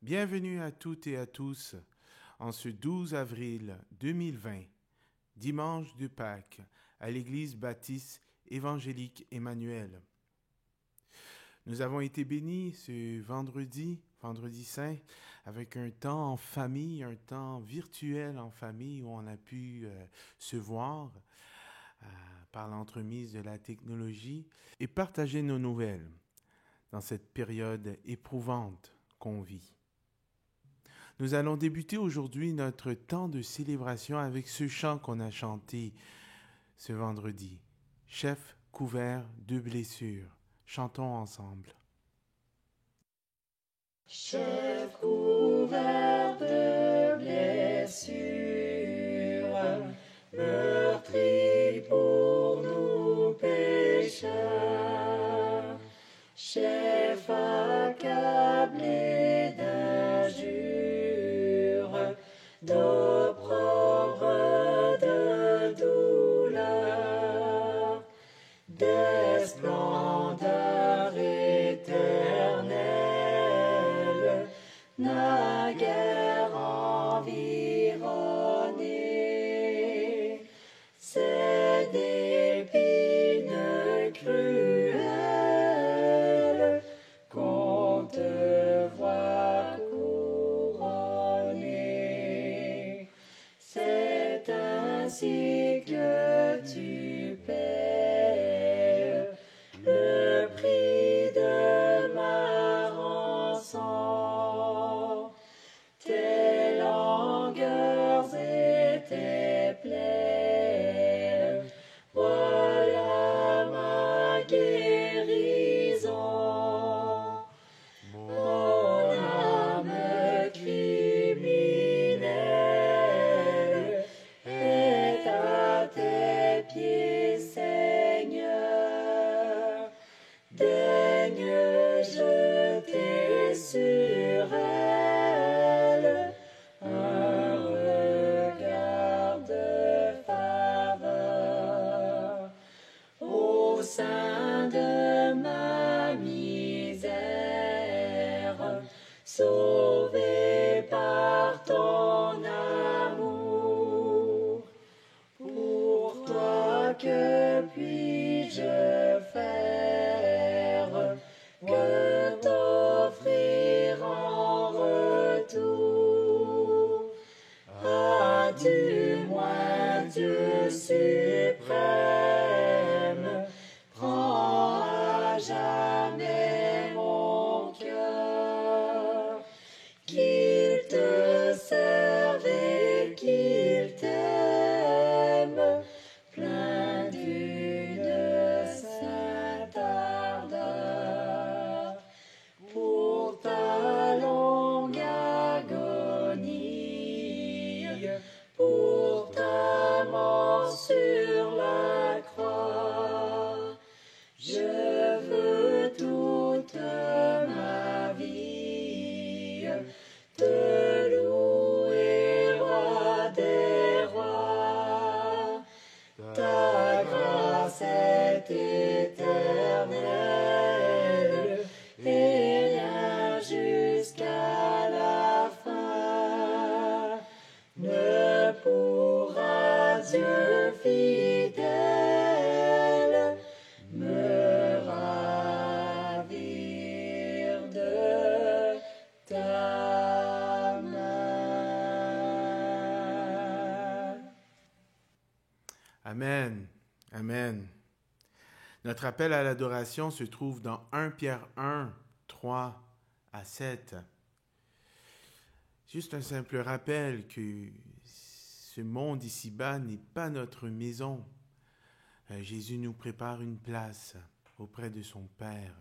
Bienvenue à toutes et à tous en ce 12 avril 2020, dimanche de Pâques, à l'église baptiste évangélique Emmanuel. Nous avons été bénis ce vendredi saint, avec un temps en famille, un temps virtuel en famille où on a pu se voir par l'entremise de la technologie et partager nos nouvelles dans cette période éprouvante qu'on vit. Nous allons débuter aujourd'hui notre temps de célébration avec ce chant qu'on a chanté ce vendredi. Chef couvert de blessures. Chantons ensemble. Chef couvert de blessures, meurtri pour nous pécheurs, chef accablé d'injures, d'opprobre, de douleur, des splendeurs éternelles, naguère environné, c'est d'épines cruelles qu'on te voit couronné. C'est ainsi que tu paies le prix de ma rançon. Tes langueurs et tes plaies, voilà ma guérison. Mon âme criminelle est à tes pieds, Seigneur. Daigne jeter sur elle un regard de faveur. Au sein de ma misère, sauvé par ton amour, pour toi que puis-je faire que t'offrir en retour? As-tu moins, Dieu suprême, prends à jamais mon cœur, qu'il te serve et qu'il t'aime, plein d'une sainte ardeur. Pour ta longue agonie, pour ta mort sur la croix, je veux toute ma vie te louer, roi des rois. Ta grâce est éternelle et rien jusqu'à la fin ne pourra, Dieu fidèle, me ravir de ta main. Amen. Amen. Notre appel à l'adoration se trouve dans 1 Pierre 1, 3 à 7. Juste un simple rappel que ce monde ici-bas n'est pas notre maison. Jésus nous prépare une place auprès de son Père.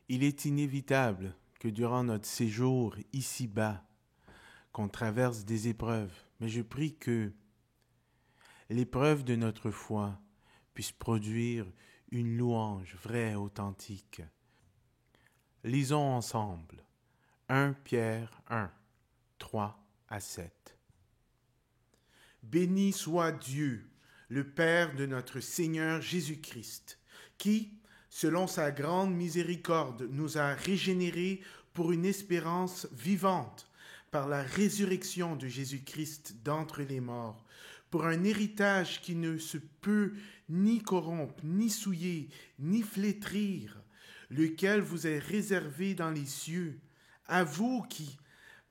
Il est inévitable que durant notre séjour ici-bas, qu'on traverse des épreuves, mais je prie que l'épreuve de notre foi puisse produire une louange vraie, authentique. Lisons ensemble 1 Pierre 1, 3 à 7. Béni soit Dieu, le Père de notre Seigneur Jésus-Christ, qui, selon sa grande miséricorde, nous a régénérés pour une espérance vivante par la résurrection de Jésus-Christ d'entre les morts, pour un héritage qui ne se peut ni corrompre, ni souiller, ni flétrir, lequel vous est réservé dans les cieux, à vous qui,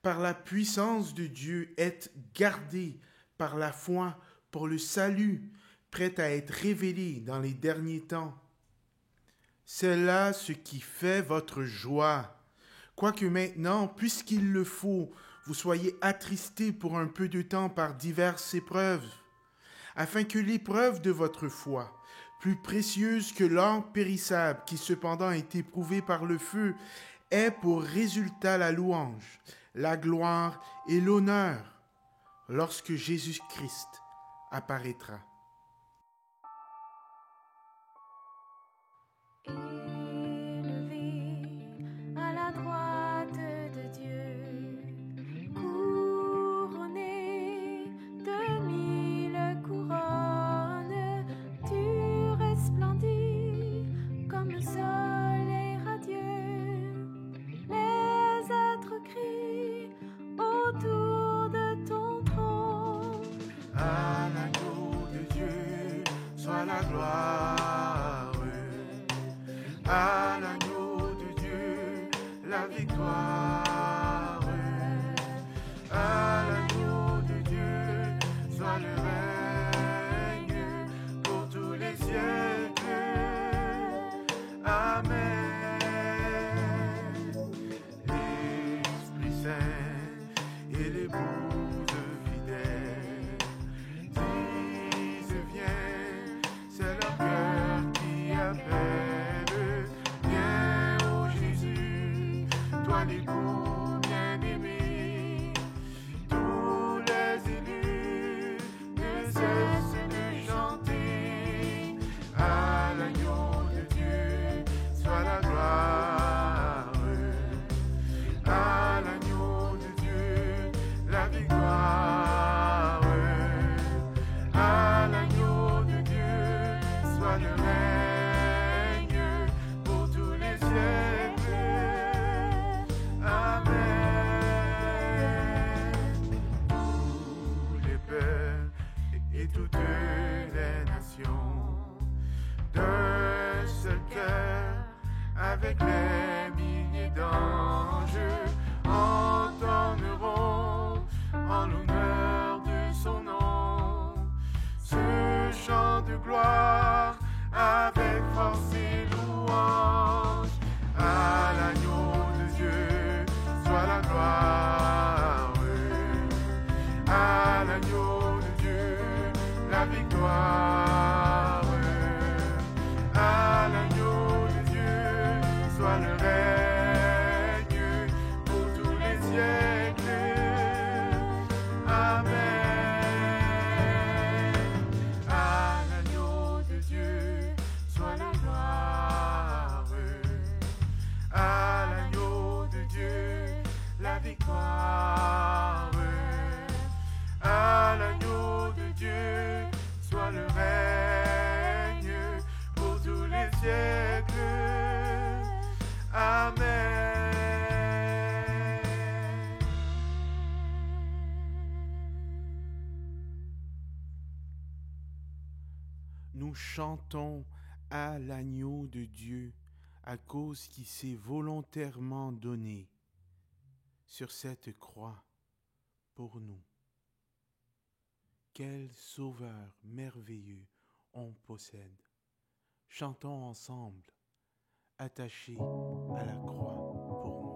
par la puissance de Dieu, êtes gardés par la foi pour le salut, prêt à être révélé dans les derniers temps. C'est là ce qui fait votre joie, quoique maintenant, puisqu'il le faut, vous soyez attristés pour un peu de temps par diverses épreuves, afin que l'épreuve de votre foi, plus précieuse que l'or périssable qui cependant est éprouvé par le feu, ait pour résultat la louange, la gloire et l'honneur lorsque Jésus-Christ apparaîtra. À l'agneau de Dieu, la victoire. À l'agneau de Dieu, soit le règne pour tous les siècles. Amen. L'Esprit Saint et l'épouse fidèle disent viens, c'est leur cœur qui appelle. L'époux bien-aimé, tous les élus ne cessent de chanter. À l'agneau de Dieu soit la gloire. À l'agneau de Dieu la victoire. À l'agneau de Dieu soit le règne pour tous les siècles. Et toutes les nations, d'un seul cœur, avec les milliers d'anges, entonneront en l'honneur de son nom ce chant de gloire avec force et louange. À l'agneau de Dieu soit la gloire. À l'agneau de Dieu la victoire. À l'agneau de Dieu soit le règne pour tous les siècles. Amen. À l'agneau de Dieu soit la gloire. À l'agneau de Dieu la victoire. À l'agneau de Dieu soit le règne pour tous les siècles. Amen. Nous chantons à l'agneau de Dieu à cause qu'il s'est volontairement donné sur cette croix pour nous. Quel sauveur merveilleux on possède. Chantons ensemble, attachés à la croix pour moi.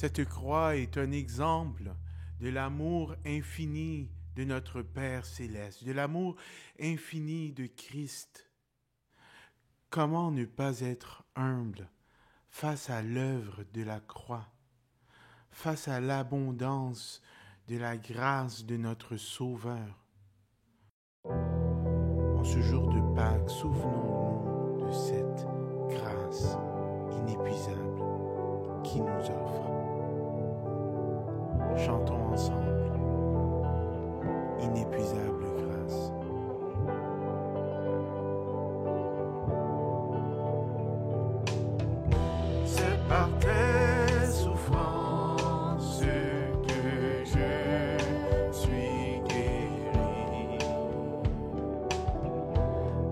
Cette croix est un exemple de l'amour infini de notre Père céleste, de l'amour infini de Christ. Comment ne pas être humble face à l'œuvre de la croix, face à l'abondance de la grâce de notre Sauveur? En ce jour de Pâques, souvenons-nous de cette grâce inépuisable qui nous offre. Chantons ensemble, inépuisable grâce. C'est par tes souffrances que je suis guéri.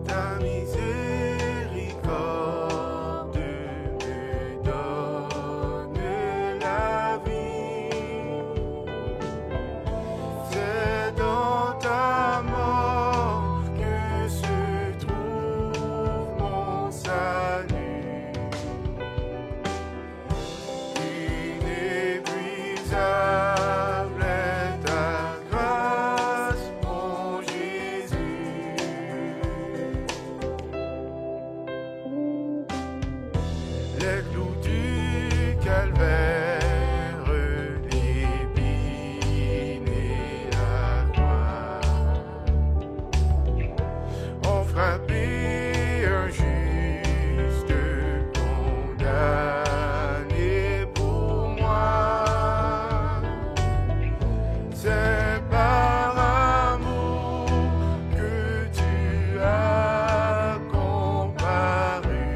Ta miséricorde me donne la vie. C'est dans ta mort que se trouve mon salut. Inépuisable est ta grâce, mon Jésus. Les clous du calvaire, l'épine et la croix ont frappé un juste condamné pour moi. C'est par amour que tu as comparu.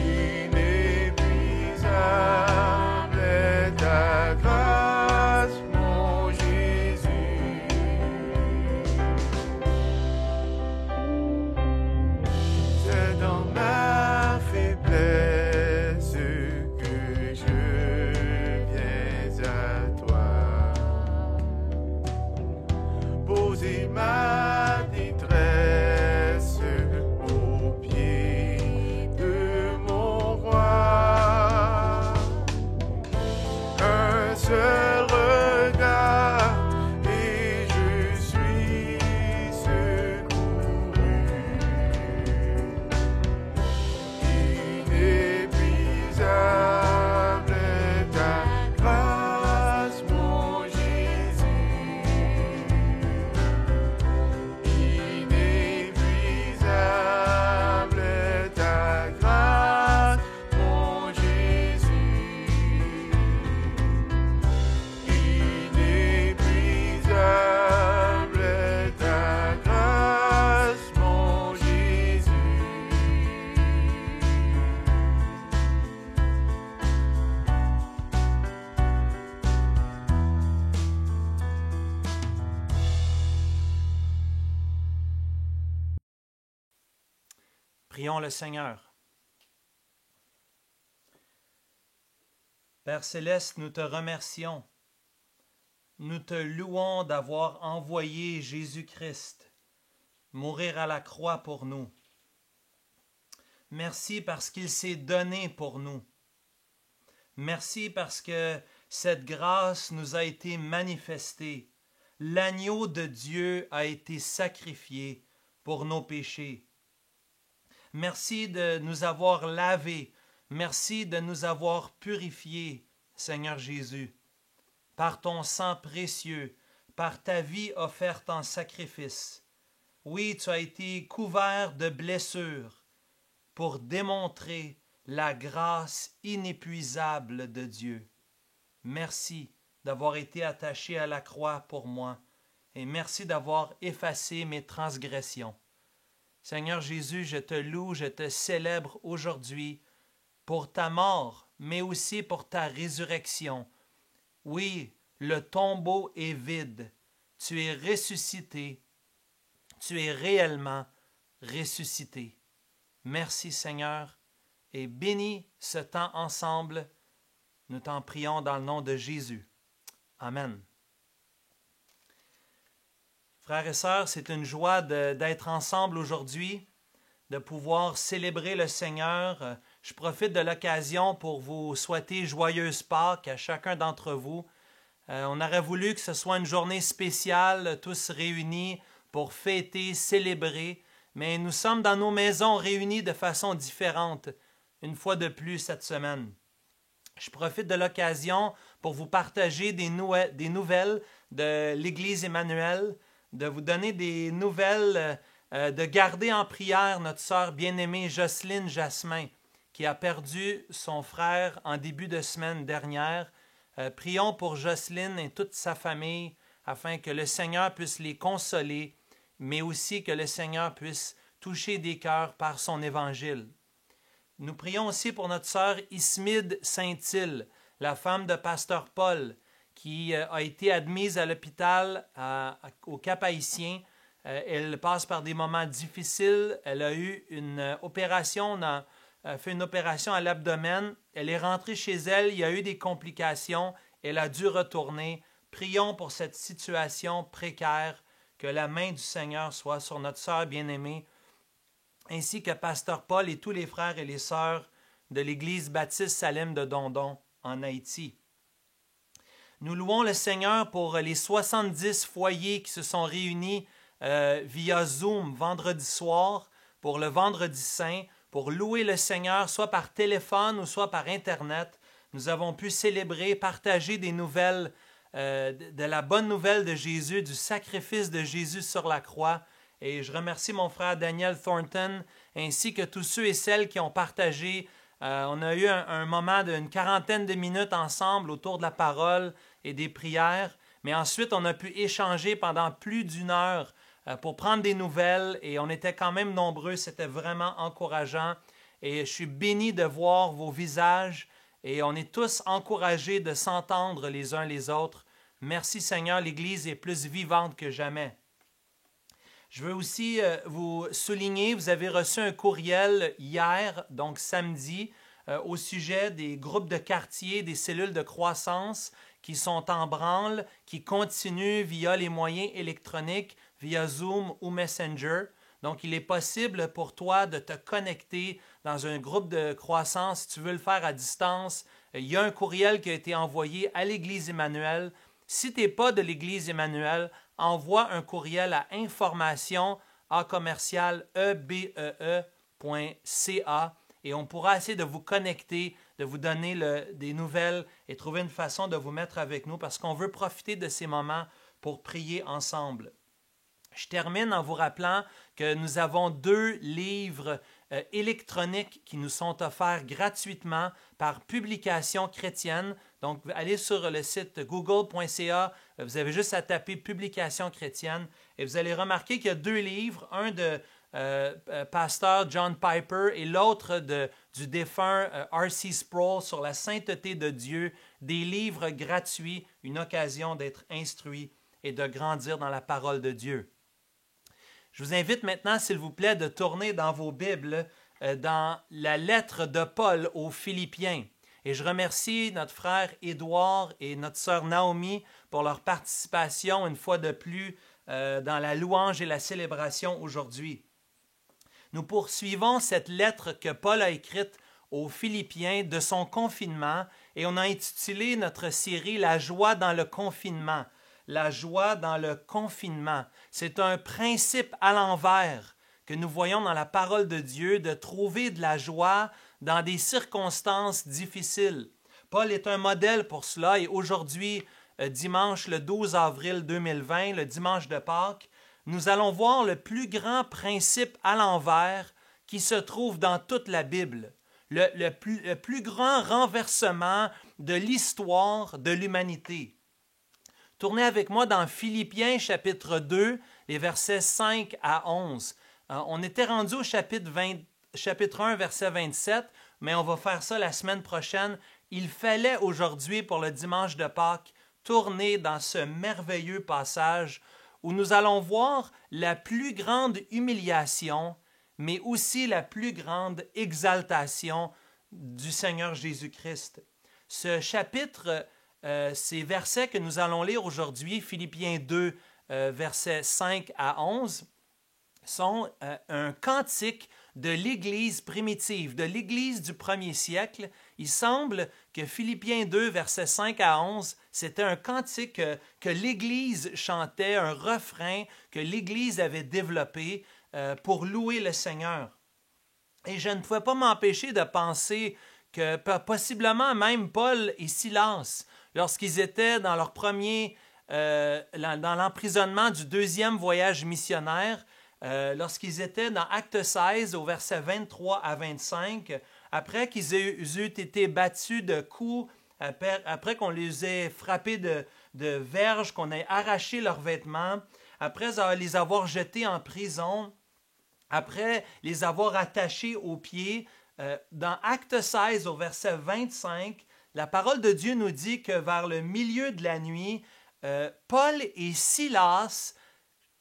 Inépuisable est ta grâce, mon Jésus. C'est dans ma faiblesse que je viens à toi, poser ma détresse aux pieds de mon roi. Un seul regard et je suis secouru. Inépuisable est ta grâce, mon Jésus. Inépuisable est ta grâce, mon Jésus. Inépuisable est ta grâce, mon Jésus. Prions le Seigneur. Père céleste, nous te remercions. Nous te louons d'avoir envoyé Jésus-Christ mourir à la croix pour nous. Merci parce qu'il s'est donné pour nous. Merci parce que cette grâce nous a été manifestée. L'agneau de Dieu a été sacrifié pour nos péchés. Merci de nous avoir lavés. Merci de nous avoir purifiés, Seigneur Jésus, par ton sang précieux, par ta vie offerte en sacrifice. Oui, tu as été couvert de blessures pour démontrer la grâce inépuisable de Dieu. Merci d'avoir été attaché à la croix pour moi et merci d'avoir effacé mes transgressions. Seigneur Jésus, je te loue, je te célèbre aujourd'hui pour ta mort, mais aussi pour ta résurrection. Oui, le tombeau est vide. Tu es ressuscité. Tu es réellement ressuscité. Merci Seigneur et bénis ce temps ensemble. Nous t'en prions dans le nom de Jésus. Amen. Frères et sœurs, c'est une joie d'être ensemble aujourd'hui, de pouvoir célébrer le Seigneur. Je profite de l'occasion pour vous souhaiter joyeuse Pâques à chacun d'entre vous. On aurait voulu que ce soit une journée spéciale, tous réunis pour fêter, célébrer, mais nous sommes dans nos maisons réunis de façon différente, une fois de plus cette semaine. Je profite de l'occasion pour vous partager des nouvelles de l'Église Emmanuel, de vous donner des nouvelles, de garder en prière notre sœur bien-aimée Jocelyne Jasmin, qui a perdu son frère en début de semaine dernière. Prions pour Jocelyne et toute sa famille, afin que le Seigneur puisse les consoler, mais aussi que le Seigneur puisse toucher des cœurs par son évangile. Nous prions aussi pour notre sœur Ismide Saint-Île, la femme de Pasteur Paul, qui a été admise à l'hôpital au Cap-Haïtien. Elle passe par des moments difficiles. Elle a eu une opération, fait une opération à l'abdomen. Elle est rentrée chez elle. Il y a eu des complications. Elle a dû retourner. Prions pour cette situation précaire, que la main du Seigneur soit sur notre sœur bien-aimée, ainsi que Pasteur Paul et tous les frères et les sœurs de l'Église baptiste Salem de Dondon, en Haïti. Nous louons le Seigneur pour les 70 foyers qui se sont réunis via Zoom vendredi soir, pour le vendredi saint, pour louer le Seigneur, soit par téléphone ou soit par Internet. Nous avons pu célébrer, partager des nouvelles, de la bonne nouvelle de Jésus, du sacrifice de Jésus sur la croix. Et je remercie mon frère Daniel Thornton, ainsi que tous ceux et celles qui ont partagé. On a eu un moment d'une quarantaine de minutes ensemble autour de la parole et des prières. Mais ensuite, on a pu échanger pendant plus d'une heure pour prendre des nouvelles. Et on était quand même nombreux. C'était vraiment encourageant. Et je suis béni de voir vos visages. Et on est tous encouragés de s'entendre les uns les autres. Merci Seigneur, l'Église est plus vivante que jamais. Je veux aussi vous souligner, vous avez reçu un courriel hier, donc samedi, au sujet des groupes de quartier, des cellules de croissance qui sont en branle, qui continuent via les moyens électroniques, via Zoom ou Messenger. Donc, il est possible pour toi de te connecter dans un groupe de croissance. Si tu veux le faire à distance, il y a un courriel qui a été envoyé à l'Église Emmanuel. Si tu n'es pas de l'Église Emmanuel, envoie un courriel à information@ebee.ca et on pourra essayer de vous connecter, de vous donner des nouvelles et trouver une façon de vous mettre avec nous parce qu'on veut profiter de ces moments pour prier ensemble. Je termine en vous rappelant que nous avons 2 livres électroniques qui nous sont offerts gratuitement par Publication chrétienne. Donc, allez sur le site google.ca, vous avez juste à taper Publication chrétienne et vous allez remarquer qu'il y a 2 livres, un de pasteur John Piper et l'autre du défunt R.C. Sproul sur la sainteté de Dieu, des livres gratuits, une occasion d'être instruit et de grandir dans la parole de Dieu. Je vous invite maintenant, s'il vous plaît, de tourner dans vos Bibles dans la lettre de Paul aux Philippiens. Et je remercie notre frère Édouard et notre sœur Naomi pour leur participation une fois de plus dans la louange et la célébration aujourd'hui. Nous poursuivons cette lettre que Paul a écrite aux Philippiens de son confinement et on a intitulé notre série « La joie dans le confinement ». La joie dans le confinement. C'est un principe à l'envers que nous voyons dans la parole de Dieu, de trouver de la joie dans des circonstances difficiles. Paul est un modèle pour cela et aujourd'hui, dimanche le 12 avril 2020, le dimanche de Pâques, nous allons voir le plus grand principe à l'envers qui se trouve dans toute la Bible. Le plus grand renversement de l'histoire de l'humanité. Tournez avec moi dans Philippiens chapitre 2, les versets 5 à 11. On était rendu au chapitre 1, verset 27, mais on va faire ça la semaine prochaine. Il fallait aujourd'hui, pour le dimanche de Pâques, tourner dans ce merveilleux passage où nous allons voir la plus grande humiliation, mais aussi la plus grande exaltation du Seigneur Jésus-Christ. Ce chapitre, ces versets que nous allons lire aujourd'hui, Philippiens 2, versets 5 à 11, sont un cantique de l'Église primitive, de l'Église du premier siècle. Il semble que Philippiens 2, versets 5 à 11, c'était un cantique que l'Église chantait, un refrain que l'Église avait développé pour louer le Seigneur. Et je ne pouvais pas m'empêcher de penser que possiblement même Paul et Silas, lorsqu'ils étaient dans leur dans l'emprisonnement du deuxième voyage missionnaire, lorsqu'ils étaient dans Acte 16 au verset 23 à 25, après qu'ils aient été battus de coups, après qu'on les ait frappés de verges, qu'on ait arraché leurs vêtements, après les avoir jetés en prison, après les avoir attachés aux pieds, dans Acte 16 au verset 25, la parole de Dieu nous dit que vers le milieu de la nuit, Paul et Silas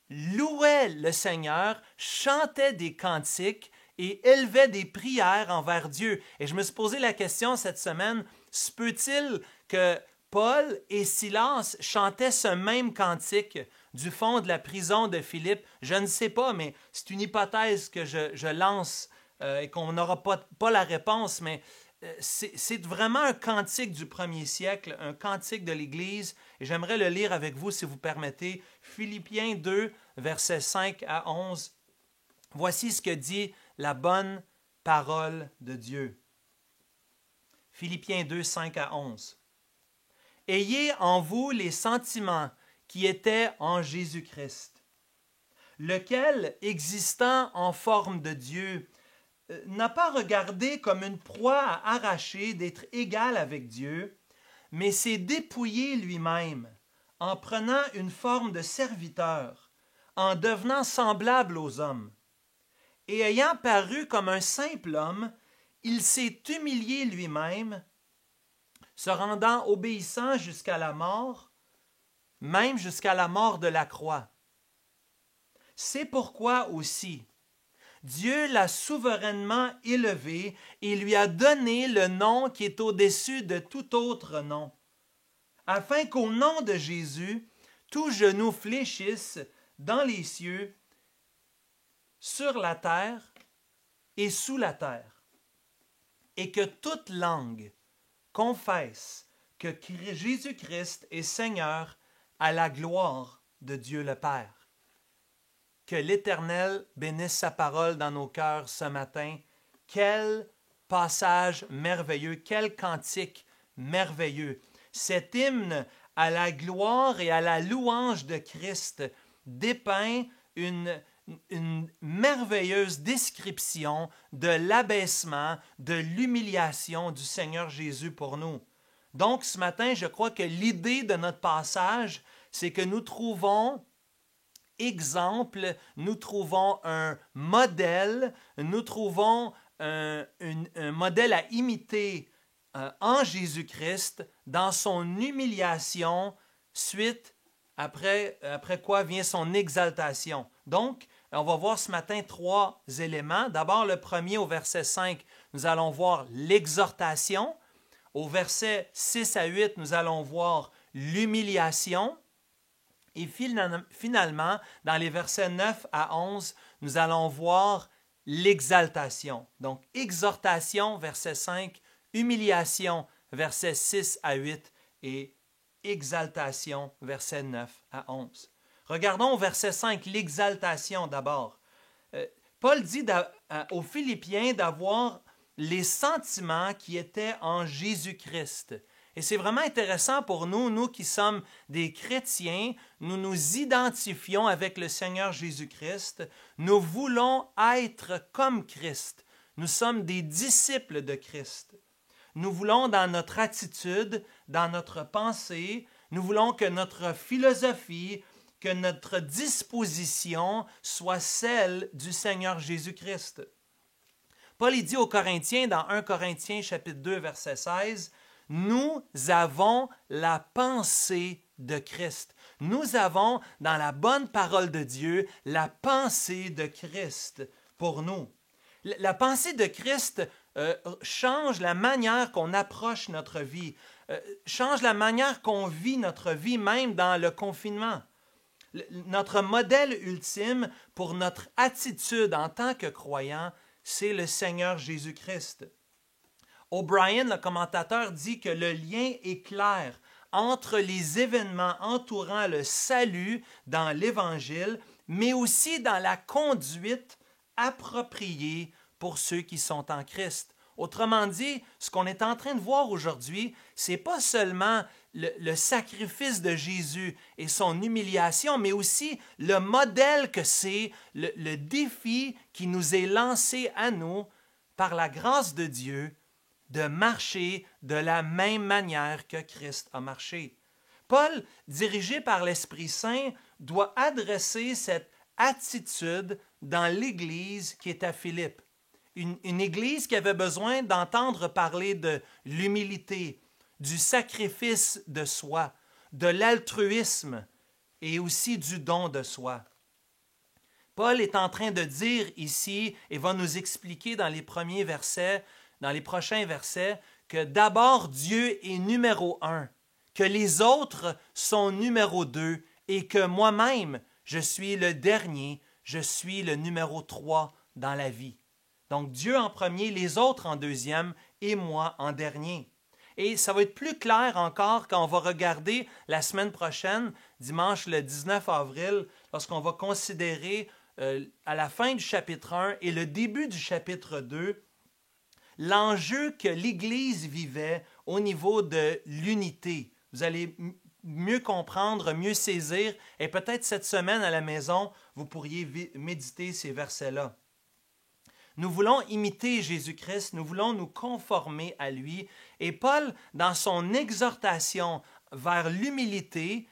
louaient le Seigneur, chantaient des cantiques et élevaient des prières envers Dieu. Et je me suis posé la question cette semaine, se peut-il que Paul et Silas chantaient ce même cantique du fond de la prison de Philippe? Je ne sais pas, mais c'est une hypothèse que je lance et qu'on n'aura pas la réponse, mais c'est vraiment un cantique du premier siècle, un cantique de l'Église, et j'aimerais le lire avec vous si vous permettez. Philippiens 2, versets 5 à 11. Voici ce que dit la bonne parole de Dieu. Philippiens 2, 5 à 11. Ayez en vous les sentiments qui étaient en Jésus-Christ, lequel, existant en forme de Dieu, n'a pas regardé comme une proie à arracher d'être égal avec Dieu, mais s'est dépouillé lui-même en prenant une forme de serviteur, en devenant semblable aux hommes. Et ayant paru comme un simple homme, il s'est humilié lui-même, se rendant obéissant jusqu'à la mort, même jusqu'à la mort de la croix. C'est pourquoi aussi Dieu l'a souverainement élevé et lui a donné le nom qui est au-dessus de tout autre nom, afin qu'au nom de Jésus, tout genou fléchisse dans les cieux, sur la terre et sous la terre, et que toute langue confesse que Jésus-Christ est Seigneur à la gloire de Dieu le Père. Que l'Éternel bénisse sa parole dans nos cœurs ce matin. Quel passage merveilleux, quel cantique merveilleux. Cet hymne à la gloire et à la louange de Christ dépeint une merveilleuse description de l'abaissement, de l'humiliation du Seigneur Jésus pour nous. Donc ce matin, je crois que l'idée de notre passage, c'est que nous trouvons exemple, nous trouvons un modèle, nous trouvons un modèle à imiter en Jésus-Christ dans son humiliation après quoi vient son exaltation. Donc, on va voir ce matin 3 éléments. D'abord, le premier au verset 5, nous allons voir l'exhortation. Au verset 6 à 8, nous allons voir l'humiliation. Et finalement, dans les versets 9 à 11, nous allons voir l'exaltation. Donc, exhortation, verset 5, humiliation, versets 6 à 8 et exaltation, versets 9 à 11. Regardons au verset 5, l'exaltation d'abord. Paul dit aux Philippiens d'avoir les sentiments qui étaient en Jésus-Christ. Et c'est vraiment intéressant pour nous qui sommes des chrétiens, nous nous identifions avec le Seigneur Jésus-Christ, nous voulons être comme Christ, nous sommes des disciples de Christ. Nous voulons dans notre attitude, dans notre pensée, nous voulons que notre philosophie, que notre disposition soit celle du Seigneur Jésus-Christ. Paul dit aux Corinthiens, dans 1 Corinthiens chapitre 2, verset 16, « Nous avons la pensée de Christ. » Nous avons, dans la bonne parole de Dieu, la pensée de Christ pour nous. La pensée de Christ change la manière qu'on approche notre vie, change la manière qu'on vit notre vie, même dans le confinement. Notre modèle ultime pour notre attitude en tant que croyant, c'est le Seigneur Jésus-Christ. O'Brien, le commentateur, dit que le lien est clair entre les événements entourant le salut dans l'Évangile, mais aussi dans la conduite appropriée pour ceux qui sont en Christ. Autrement dit, ce qu'on est en train de voir aujourd'hui, ce n'est pas seulement le sacrifice de Jésus et son humiliation, mais aussi le modèle que c'est, le défi qui nous est lancé à nous par la grâce de Dieu de marcher de la même manière que Christ a marché. Paul, dirigé par l'Esprit Saint, doit adresser cette attitude dans l'Église qui est à Philippe. Une Église qui avait besoin d'entendre parler de l'humilité, du sacrifice de soi, de l'altruisme et aussi du don de soi. Paul est en train de dire ici et va nous expliquer dans les prochains versets, que d'abord Dieu est numéro 1, que les autres sont numéro 2 et que moi-même, je suis le dernier, je suis le numéro 3 dans la vie. Donc Dieu en premier, les autres en deuxième et moi en dernier. Et ça va être plus clair encore quand on va regarder la semaine prochaine, dimanche le 19 avril, lorsqu'on va considérer à la fin du chapitre 1 et le début du chapitre 2, l'enjeu que l'Église vivait au niveau de l'unité. Vous allez mieux comprendre, mieux saisir, et peut-être cette semaine à la maison, vous pourriez méditer ces versets-là. Nous voulons imiter Jésus-Christ, nous voulons nous conformer à lui. Et Paul, dans son exhortation vers l'humilité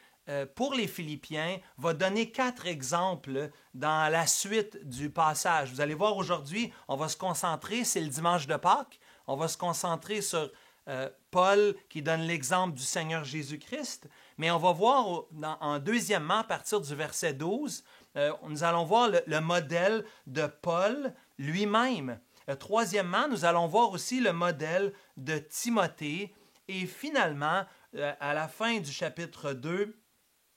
pour les Philippiens, va donner 4 exemples dans la suite du passage. Vous allez voir aujourd'hui, on va se concentrer, c'est le dimanche de Pâques, on va se concentrer sur Paul qui donne l'exemple du Seigneur Jésus-Christ, mais on va voir deuxièmement, à partir du verset 12, nous allons voir le modèle de Paul lui-même. Troisièmement, nous allons voir aussi le modèle de Timothée. Et finalement, à la fin du chapitre 2,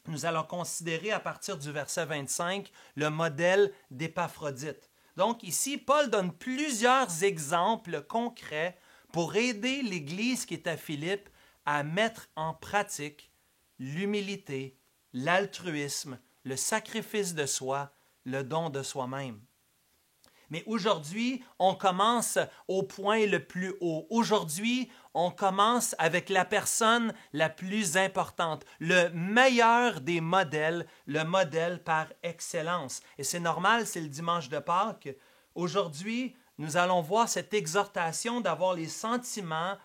nous allons considérer à partir du verset 25 le modèle d'Épaphrodite. Donc ici, Paul donne plusieurs exemples concrets pour aider l'Église qui est à Philippe à mettre en pratique l'humilité, l'altruisme, le sacrifice de soi, le don de soi-même. Mais aujourd'hui, on commence au point le plus haut. Aujourd'hui, on commence avec la personne la plus importante, le meilleur des modèles, le modèle par excellence. Et c'est normal, c'est le dimanche de Pâques. Aujourd'hui, nous allons voir cette exhortation d'avoir les sentiments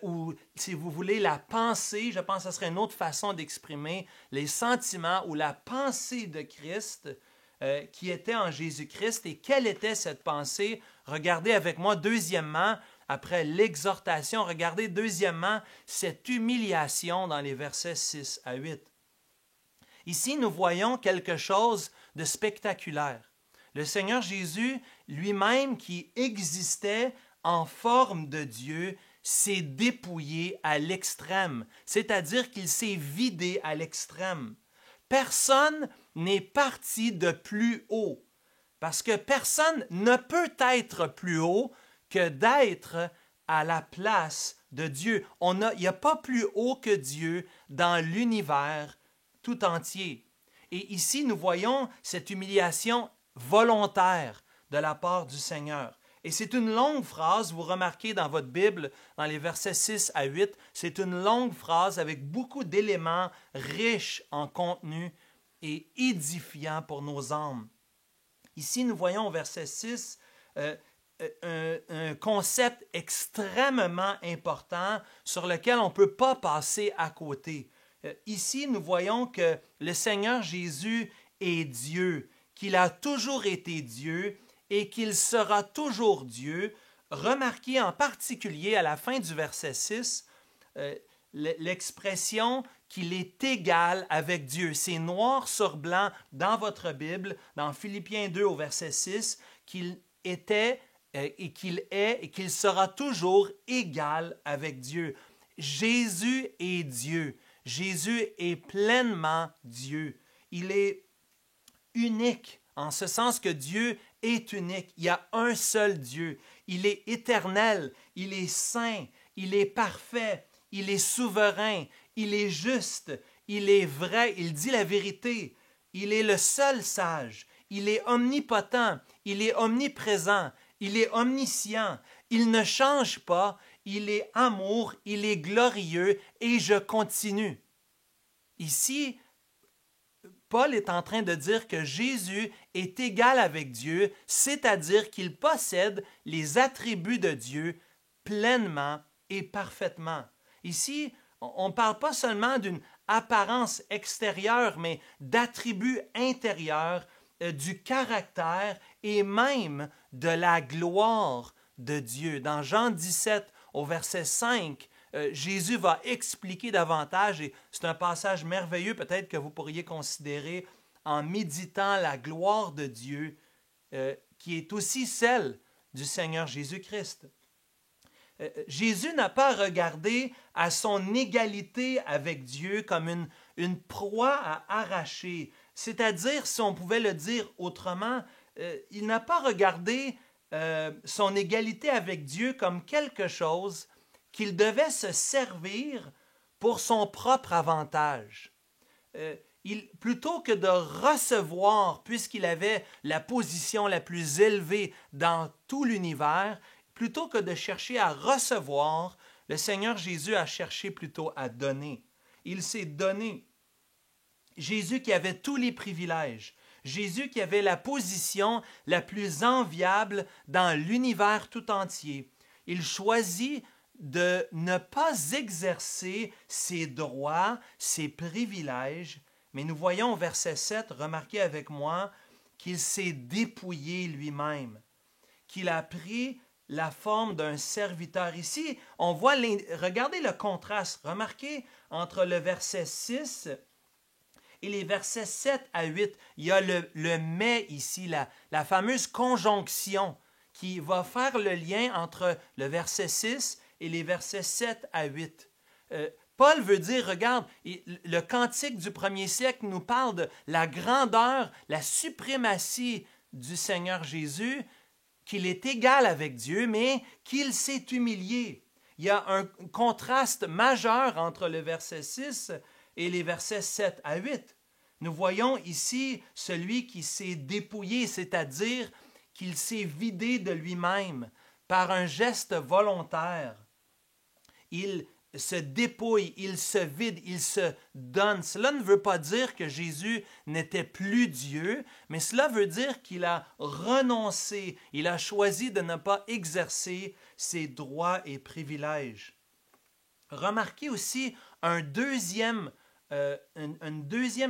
ou, si vous voulez, la pensée, je pense que ce serait une autre façon d'exprimer les sentiments ou la pensée de Christ qui était en Jésus-Christ. Et quelle était cette pensée? Regardez avec moi deuxièmement, après l'exhortation, regardez deuxièmement cette humiliation dans les versets 6 à 8. Ici, nous voyons quelque chose de spectaculaire. Le Seigneur Jésus, lui-même qui existait en forme de Dieu, s'est dépouillé à l'extrême, c'est-à-dire qu'il s'est vidé à l'extrême. Personne n'est parti de plus haut, parce que personne ne peut être plus haut que d'être à la place de Dieu. Il n'y a pas plus haut que Dieu dans l'univers tout entier. Et ici, nous voyons cette humiliation volontaire de la part du Seigneur. Et c'est une longue phrase, vous remarquez dans votre Bible, dans les versets 6 à 8, c'est une longue phrase avec beaucoup d'éléments riches en contenu et édifiants pour nos âmes. Ici, nous voyons au verset 6 un concept extrêmement important sur lequel on ne peut pas passer à côté. Ici, nous voyons que le Seigneur Jésus est Dieu, qu'il a toujours été Dieu et qu'il sera toujours Dieu. Remarquez en particulier à la fin du verset 6 l'expression qu'il est égal avec Dieu. C'est noir sur blanc dans votre Bible, dans Philippiens 2 au verset 6, qu'il était et qu'il est et qu'il sera toujours égal avec Dieu. Jésus est Dieu. Jésus est pleinement Dieu. Il est unique en ce sens que Dieu est unique. Il y a un seul Dieu. Il est éternel, il est saint, il est parfait, il est souverain, il est juste, il est vrai, il dit la vérité. Il est le seul sage, il est omnipotent, il est omniprésent, il est omniscient, il ne change pas, il est amour, il est glorieux et je continue. Ici, Paul est en train de dire que Jésus est égal avec Dieu, c'est-à-dire qu'il possède les attributs de Dieu pleinement et parfaitement. Ici, on ne parle pas seulement d'une apparence extérieure, mais d'attributs intérieurs, du caractère et même de la gloire de Dieu. Dans Jean 17, au verset 5, Jésus va expliquer davantage, et c'est un passage merveilleux peut-être que vous pourriez considérer en méditant la gloire de Dieu, qui est aussi celle du Seigneur Jésus-Christ. Jésus n'a pas regardé à son égalité avec Dieu comme une proie à arracher. C'est-à-dire, si on pouvait le dire autrement, il n'a pas regardé son égalité avec Dieu comme quelque chose qu'il devait se servir pour son propre avantage. Plutôt que de recevoir, puisqu'il avait la position la plus élevée dans tout l'univers, plutôt que de chercher à recevoir, le Seigneur Jésus a cherché plutôt à donner. Il s'est donné. Jésus qui avait tous les privilèges, Jésus qui avait la position la plus enviable dans l'univers tout entier, il choisit de ne pas exercer ses droits, ses privilèges, mais nous voyons au verset 7, remarquez avec moi, qu'il s'est dépouillé lui-même, qu'il a pris la forme d'un serviteur. Ici, on voit, regardez le contraste, remarquez entre le verset 6 et les versets 7 à 8, il y a le mais ici, la fameuse conjonction qui va faire le lien entre le verset 6 et les versets 7 à 8. Paul veut dire, regarde, le cantique du premier siècle nous parle de la grandeur, la suprématie du Seigneur Jésus, qu'il est égal avec Dieu, mais qu'il s'est humilié. Il y a un contraste majeur entre le verset 6 et les versets 7 à 8. Nous voyons ici celui qui s'est dépouillé, c'est-à-dire qu'il s'est vidé de lui-même par un geste volontaire. Il se dépouille, il se vide, il se donne. Cela ne veut pas dire que Jésus n'était plus Dieu, mais cela veut dire qu'il a renoncé, il a choisi de ne pas exercer ses droits et privilèges. Remarquez aussi une deuxième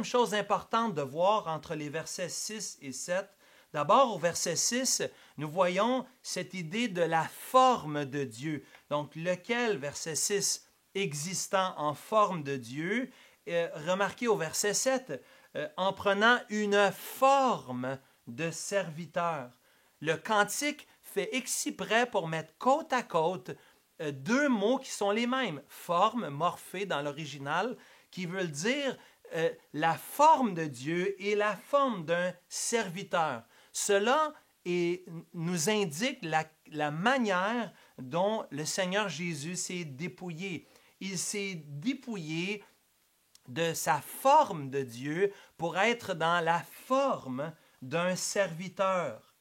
chose importante de voir entre les versets 6 et 7. D'abord, au verset 6, nous voyons cette idée de la forme de Dieu. Donc, lequel, verset 6, existant en forme de Dieu, remarquez au verset 7, en prenant une forme de serviteur. Le cantique fait exprès pour mettre côte à côte deux mots qui sont les mêmes, forme, morphée dans l'original, qui veulent dire la forme de Dieu et la forme d'un serviteur. Cela nous indique la manière dont le Seigneur Jésus s'est dépouillé. Il s'est dépouillé de sa forme de Dieu pour être dans la forme d'un serviteur.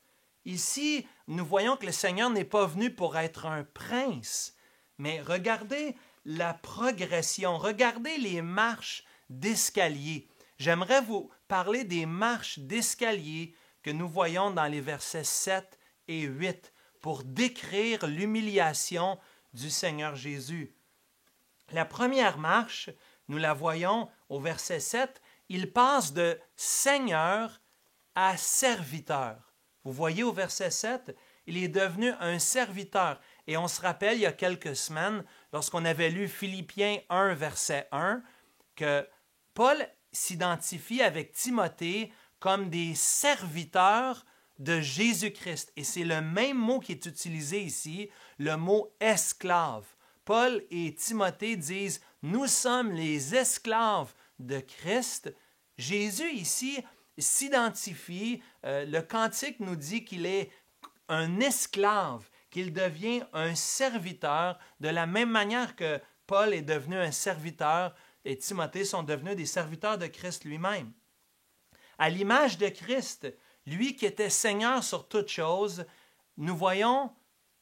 Ici, nous voyons que le Seigneur n'est pas venu pour être un prince, mais regardez la progression, regardez les marches d'escalier. J'aimerais vous parler des marches d'escalier que nous voyons dans les versets 7 et 8 pour décrire l'humiliation du Seigneur Jésus. La première marche, nous la voyons au verset 7, il passe de Seigneur à serviteur. Vous voyez au verset 7, il est devenu un serviteur. Et on se rappelle il y a quelques semaines, lorsqu'on avait lu Philippiens 1, verset 1, que Paul s'identifie avec Timothée comme des serviteurs de Jésus-Christ. Et c'est le même mot qui est utilisé ici, le mot esclave. Paul et Timothée disent « Nous sommes les esclaves de Christ ». Jésus ici s'identifie, le cantique nous dit qu'il est un esclave, qu'il devient un serviteur, de la même manière que Paul est devenu un serviteur et Timothée sont devenus des serviteurs de Christ lui-même. À l'image de Christ, lui qui était Seigneur sur toutes choses, nous voyons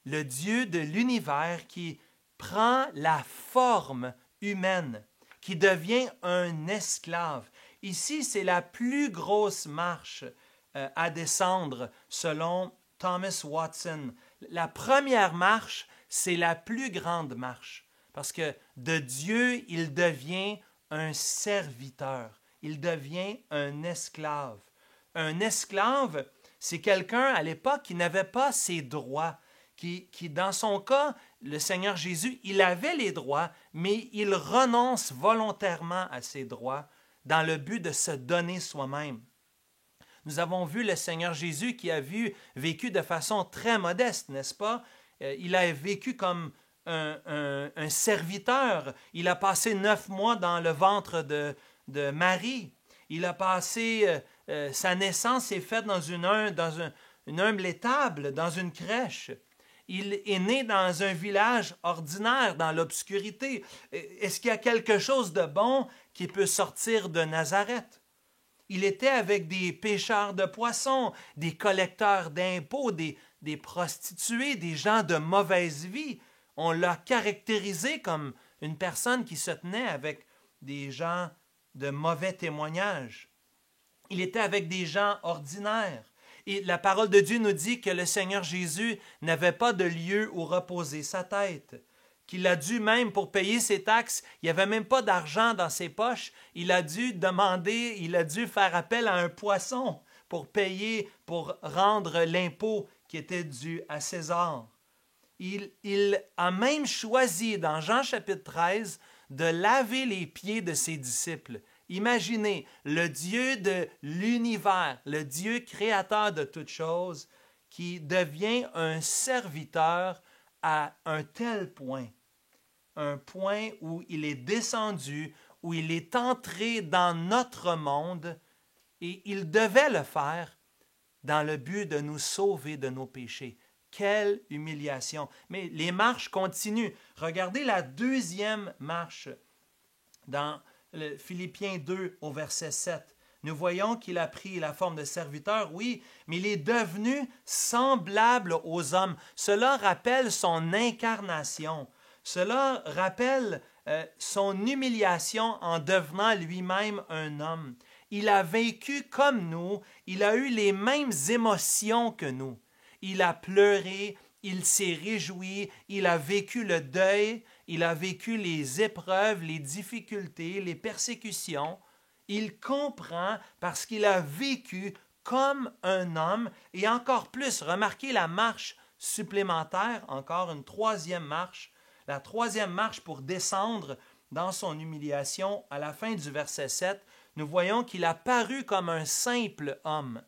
le Dieu de l'univers qui prend la forme humaine, qui devient un esclave. Ici, c'est la plus grosse marche à descendre selon Thomas Watson. La première marche, c'est la plus grande marche, parce que de Dieu, il devient un serviteur, il devient un esclave. Un esclave, c'est quelqu'un à l'époque qui n'avait pas ses droits, qui dans son cas, le Seigneur Jésus, il avait les droits, mais il renonce volontairement à ses droits dans le but de se donner soi-même. Nous avons vu le Seigneur Jésus qui a vécu de façon très modeste, n'est-ce pas? Il a vécu comme un serviteur. Il a passé 9 mois dans le ventre de Marie. Il a passé, sa naissance est faite dans une humble étable, dans une crèche. Il est né dans un village ordinaire, dans l'obscurité. Est-ce qu'il y a quelque chose de bon qui peut sortir de Nazareth? Il était avec des pêcheurs de poissons, des collecteurs d'impôts, des prostituées, des gens de mauvaise vie. On l'a caractérisé comme une personne qui se tenait avec des gens de mauvais témoignages. Il était avec des gens ordinaires. Et la parole de Dieu nous dit que le Seigneur Jésus n'avait pas de lieu où reposer sa tête, qu'il a dû même, pour payer ses taxes, il n'y avait même pas d'argent dans ses poches, il a dû faire appel à un poisson pour payer, pour rendre l'impôt qui était dû à César. Il a même choisi, dans Jean chapitre 13, de laver les pieds de ses disciples. Imaginez, le Dieu de l'univers, le Dieu créateur de toutes choses, qui devient un serviteur à un tel point, un point où il est descendu, où il est entré dans notre monde, et il devait le faire dans le but de nous sauver de nos péchés. Quelle humiliation! Mais les marches continuent. Regardez la deuxième marche dans Philippiens 2 au verset 7. Nous voyons qu'il a pris la forme de serviteur, oui, mais il est devenu semblable aux hommes. Cela rappelle son incarnation. Cela rappelle son humiliation en devenant lui-même un homme. Il a vécu comme nous, il a eu les mêmes émotions que nous. Il a pleuré, il s'est réjoui, il a vécu le deuil, il a vécu les épreuves, les difficultés, les persécutions. Il comprend parce qu'il a vécu comme un homme et encore plus, remarquez la marche supplémentaire, encore une troisième marche, la troisième marche pour descendre dans son humiliation à la fin du verset 7, nous voyons qu'il a paru comme un simple homme.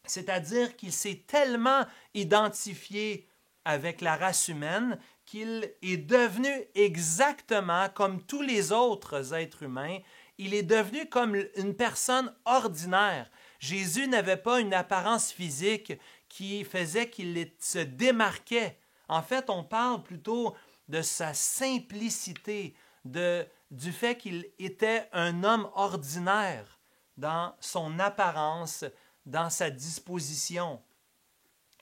C'est-à-dire qu'il s'est tellement identifié avec la race humaine qu'il est devenu exactement comme tous les autres êtres humains. Il est devenu comme une personne ordinaire. Jésus n'avait pas une apparence physique qui faisait qu'il se démarquait. En fait, on parle plutôt de sa simplicité, du fait qu'il était un homme ordinaire dans son apparence, dans sa disposition.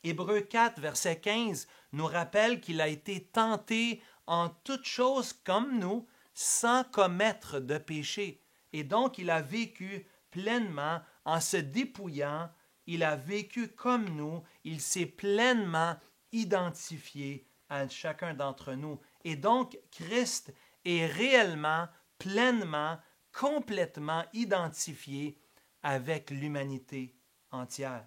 Hébreux 4, verset 15, nous rappelle qu'il a été tenté en toutes choses comme nous, sans commettre de péché. Et donc, il a vécu pleinement en se dépouillant, il a vécu comme nous, il s'est pleinement identifié à chacun d'entre nous. Et donc, Christ est réellement, pleinement, complètement identifié avec l'humanité entière.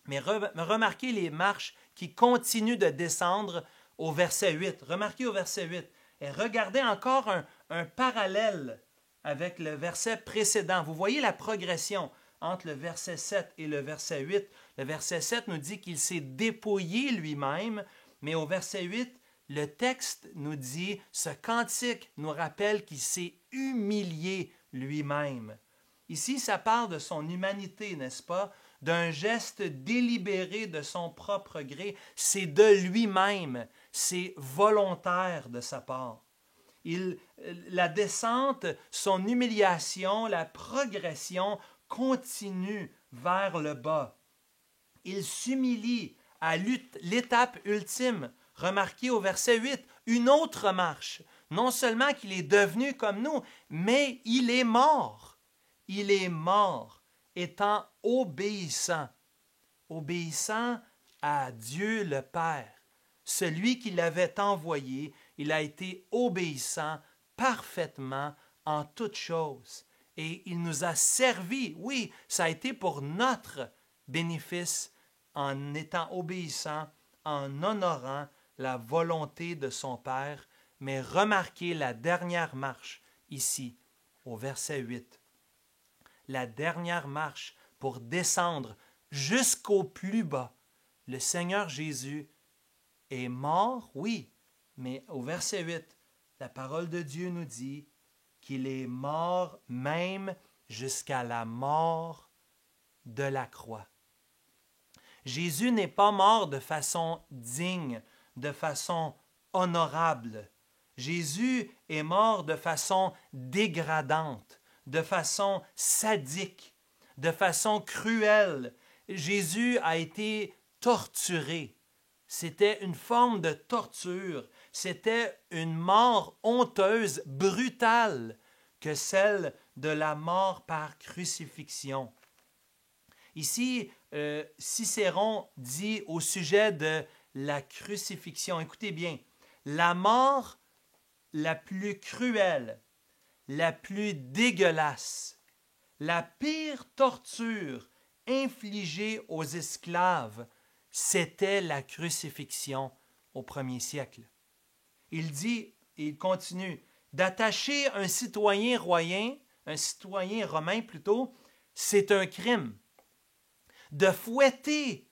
Mais remarquez les marches qui continuent de descendre au verset 8. Remarquez au verset 8. Et regardez encore un parallèle avec le verset précédent. Vous voyez la progression entre le verset 7 et le verset 8. Le verset 7 nous dit qu'il s'est dépouillé lui-même, mais au verset 8, le texte nous dit, ce cantique nous rappelle qu'il s'est humilié lui-même. Ici, ça parle de son humanité, n'est-ce pas? D'un geste délibéré de son propre gré. C'est de lui-même. C'est volontaire de sa part. La descente, son humiliation, la progression continue vers le bas. Il s'humilie à l'étape ultime. Remarquez au verset 8, une autre marche. Non seulement qu'il est devenu comme nous, mais il est mort. Il est mort, étant obéissant. Obéissant à Dieu le Père. Celui qui l'avait envoyé, il a été obéissant parfaitement en toutes choses. Et il nous a servi, oui, ça a été pour notre bénéfice en étant obéissant, en honorant la volonté de son Père. Mais remarquez la dernière marche ici, au verset 8. La dernière marche pour descendre jusqu'au plus bas. Le Seigneur Jésus est mort, oui, mais au verset 8, la parole de Dieu nous dit qu'il est mort même jusqu'à la mort de la croix. Jésus n'est pas mort de façon digne, de façon honorable. Jésus est mort de façon dégradante, de façon sadique, de façon cruelle. Jésus a été torturé. C'était une forme de torture. C'était une mort honteuse, brutale, que celle de la mort par crucifixion. Ici, Cicéron dit au sujet de la crucifixion, écoutez bien, la mort la plus cruelle, la plus dégueulasse, la pire torture infligée aux esclaves, c'était la crucifixion au 1er siècle. Il dit, et il continue, d'attacher un citoyen romain plutôt, c'est un crime. De fouetter,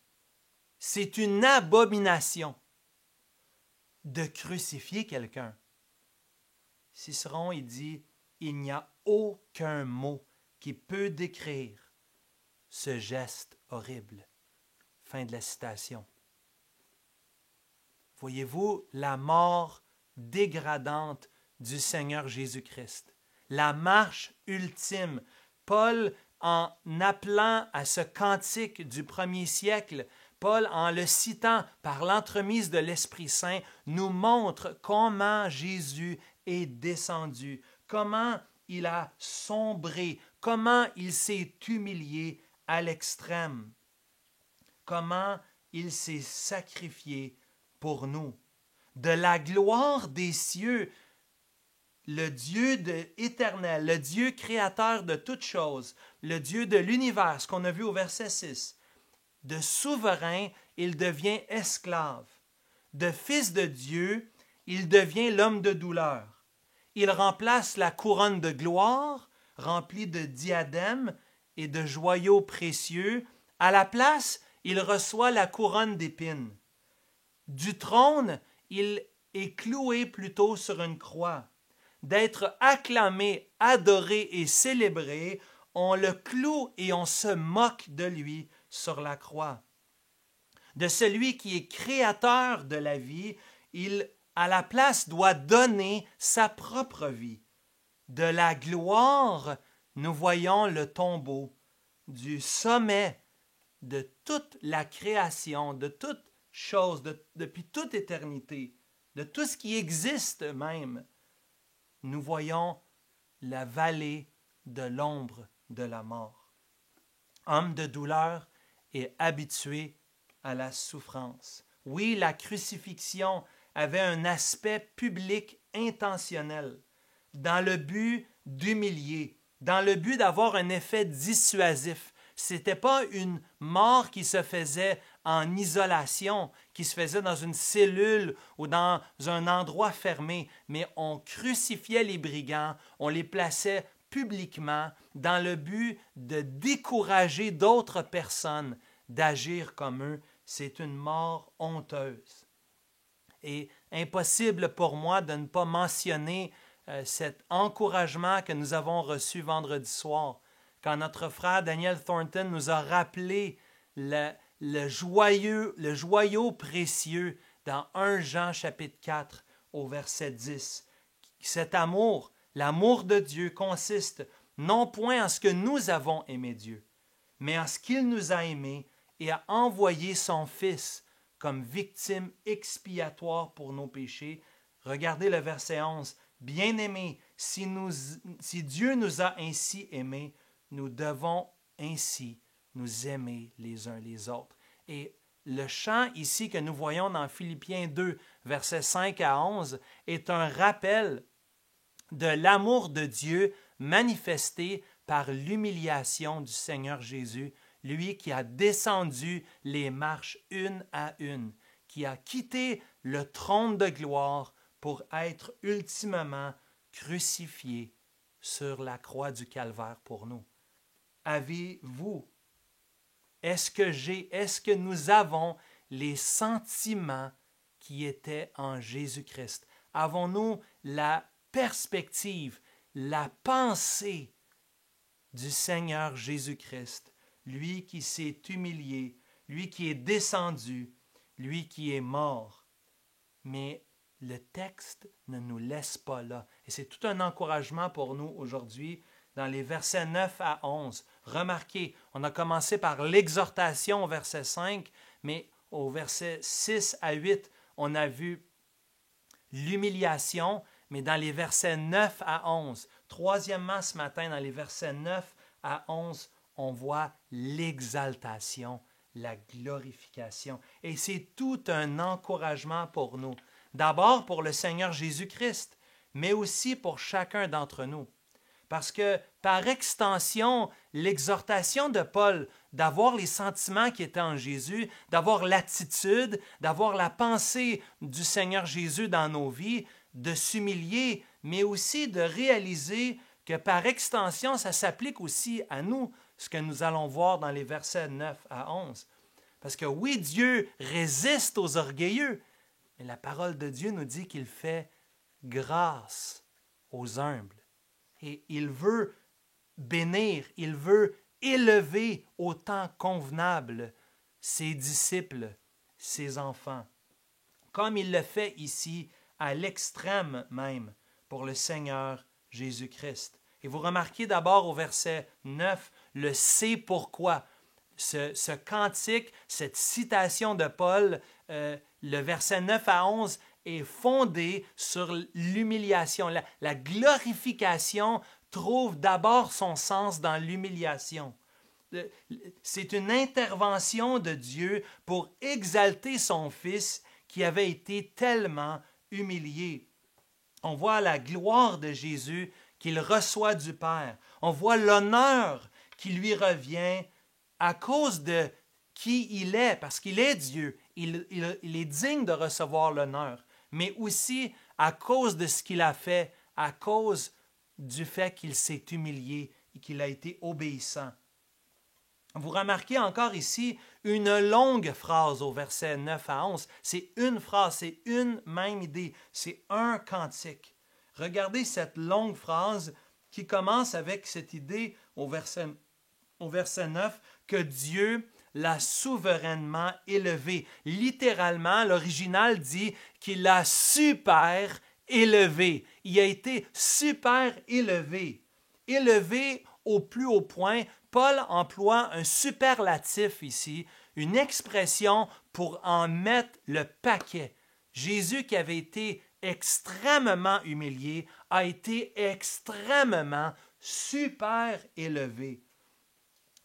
c'est une abomination. De crucifier quelqu'un. Cicéron, il dit, il n'y a aucun mot qui peut décrire ce geste horrible. Fin de la citation. Voyez-vous la mort dégradante du Seigneur Jésus-Christ. La marche ultime. Paul, en appelant à ce cantique du 1er siècle, Paul, en le citant par l'entremise de l'Esprit Saint, nous montre comment Jésus est descendu, comment il a sombré, comment il s'est humilié à l'extrême, comment il s'est sacrifié pour nous. De la gloire des cieux, le Dieu éternel, le Dieu créateur de toutes choses, le Dieu de l'univers, ce qu'on a vu au verset 6, de souverain, il devient esclave. De fils de Dieu, il devient l'homme de douleur. Il remplace la couronne de gloire, remplie de diadèmes et de joyaux précieux. À la place, il reçoit la couronne d'épines. Du trône, il est cloué plutôt sur une croix. D'être acclamé, adoré et célébré, on le cloue et on se moque de lui sur la croix. De celui qui est créateur de la vie, il, à la place, doit donner sa propre vie. De la gloire, nous voyons le tombeau. Du sommet de toute la création, de toute chose, depuis toute éternité, de tout ce qui existe même, nous voyons la vallée de l'ombre de la mort. Homme de douleur et habitué à la souffrance. Oui, la crucifixion avait un aspect public intentionnel, dans le but d'humilier, dans le but d'avoir un effet dissuasif. Ce n'était pas une mort qui se faisait en isolation, qui se faisait dans une cellule ou dans un endroit fermé, mais on crucifiait les brigands, on les plaçait publiquement dans le but de décourager d'autres personnes d'agir comme eux. C'est une mort honteuse. Et impossible pour moi de ne pas mentionner cet encouragement que nous avons reçu vendredi soir, quand notre frère Daniel Thornton nous a rappelé le joyau précieux dans 1 Jean chapitre 4 au verset 10. Cet amour, l'amour de Dieu consiste non point en ce que nous avons aimé Dieu, mais en ce qu'il nous a aimés et a envoyé son Fils comme victime expiatoire pour nos péchés. Regardez le verset 11. Bien-aimés, si Dieu nous a ainsi aimés, nous devons ainsi nous aimer les uns les autres. Et le chant ici que nous voyons dans Philippiens 2, versets 5 à 11, est un rappel de l'amour de Dieu manifesté par l'humiliation du Seigneur Jésus, lui qui a descendu les marches une à une, qui a quitté le trône de gloire pour être ultimement crucifié sur la croix du Calvaire pour nous. Avez-vous, est-ce que nous avons les sentiments qui étaient en Jésus-Christ? Avons-nous la perspective, la pensée du Seigneur Jésus-Christ, lui qui s'est humilié, lui qui est descendu, lui qui est mort? Mais le texte ne nous laisse pas là. Et c'est tout un encouragement pour nous aujourd'hui dans les versets 9 à 11. Remarquez, on a commencé par l'exhortation au verset 5, mais au verset 6 à 8, on a vu l'humiliation, mais dans les versets 9 à 11. Troisièmement, ce matin, dans les versets 9 à 11, on voit l'exaltation, la glorification. Et c'est tout un encouragement pour nous. D'abord pour le Seigneur Jésus-Christ, mais aussi pour chacun d'entre nous. Parce que, par extension, l'exhortation de Paul d'avoir les sentiments qui étaient en Jésus, d'avoir l'attitude, d'avoir la pensée du Seigneur Jésus dans nos vies, de s'humilier, mais aussi de réaliser que par extension, ça s'applique aussi à nous, ce que nous allons voir dans les versets 9 à 11. Parce que oui, Dieu résiste aux orgueilleux, mais la parole de Dieu nous dit qu'il fait grâce aux humbles. Et il veut bénir, il veut élever au temps convenable ses disciples, ses enfants, comme il le fait ici à l'extrême même pour le Seigneur Jésus-Christ. Et vous remarquez d'abord au verset 9 le « c'est pourquoi ». Ce cantique, cette citation de Paul, le verset 9 à 11, est fondé sur l'humiliation. La glorification trouve d'abord son sens dans l'humiliation. C'est une intervention de Dieu pour exalter son Fils qui avait été tellement humilié. On voit la gloire de Jésus qu'il reçoit du Père. On voit l'honneur qui lui revient à cause de qui il est, parce qu'il est Dieu. Il est digne de recevoir l'honneur, mais aussi à cause de ce qu'il a fait, à cause du fait qu'il s'est humilié et qu'il a été obéissant. Vous remarquez encore ici une longue phrase au verset 9 à 11. C'est une phrase, c'est une même idée, c'est un cantique. Regardez cette longue phrase qui commence avec cette idée au verset 9 que Dieu l'a souverainement élevé. Littéralement, l'original dit qu'il l'a super élevé. Il a été super élevé. Élevé au plus haut point. Paul emploie un superlatif ici, une expression pour en mettre le paquet. Jésus qui avait été extrêmement humilié a été extrêmement super élevé.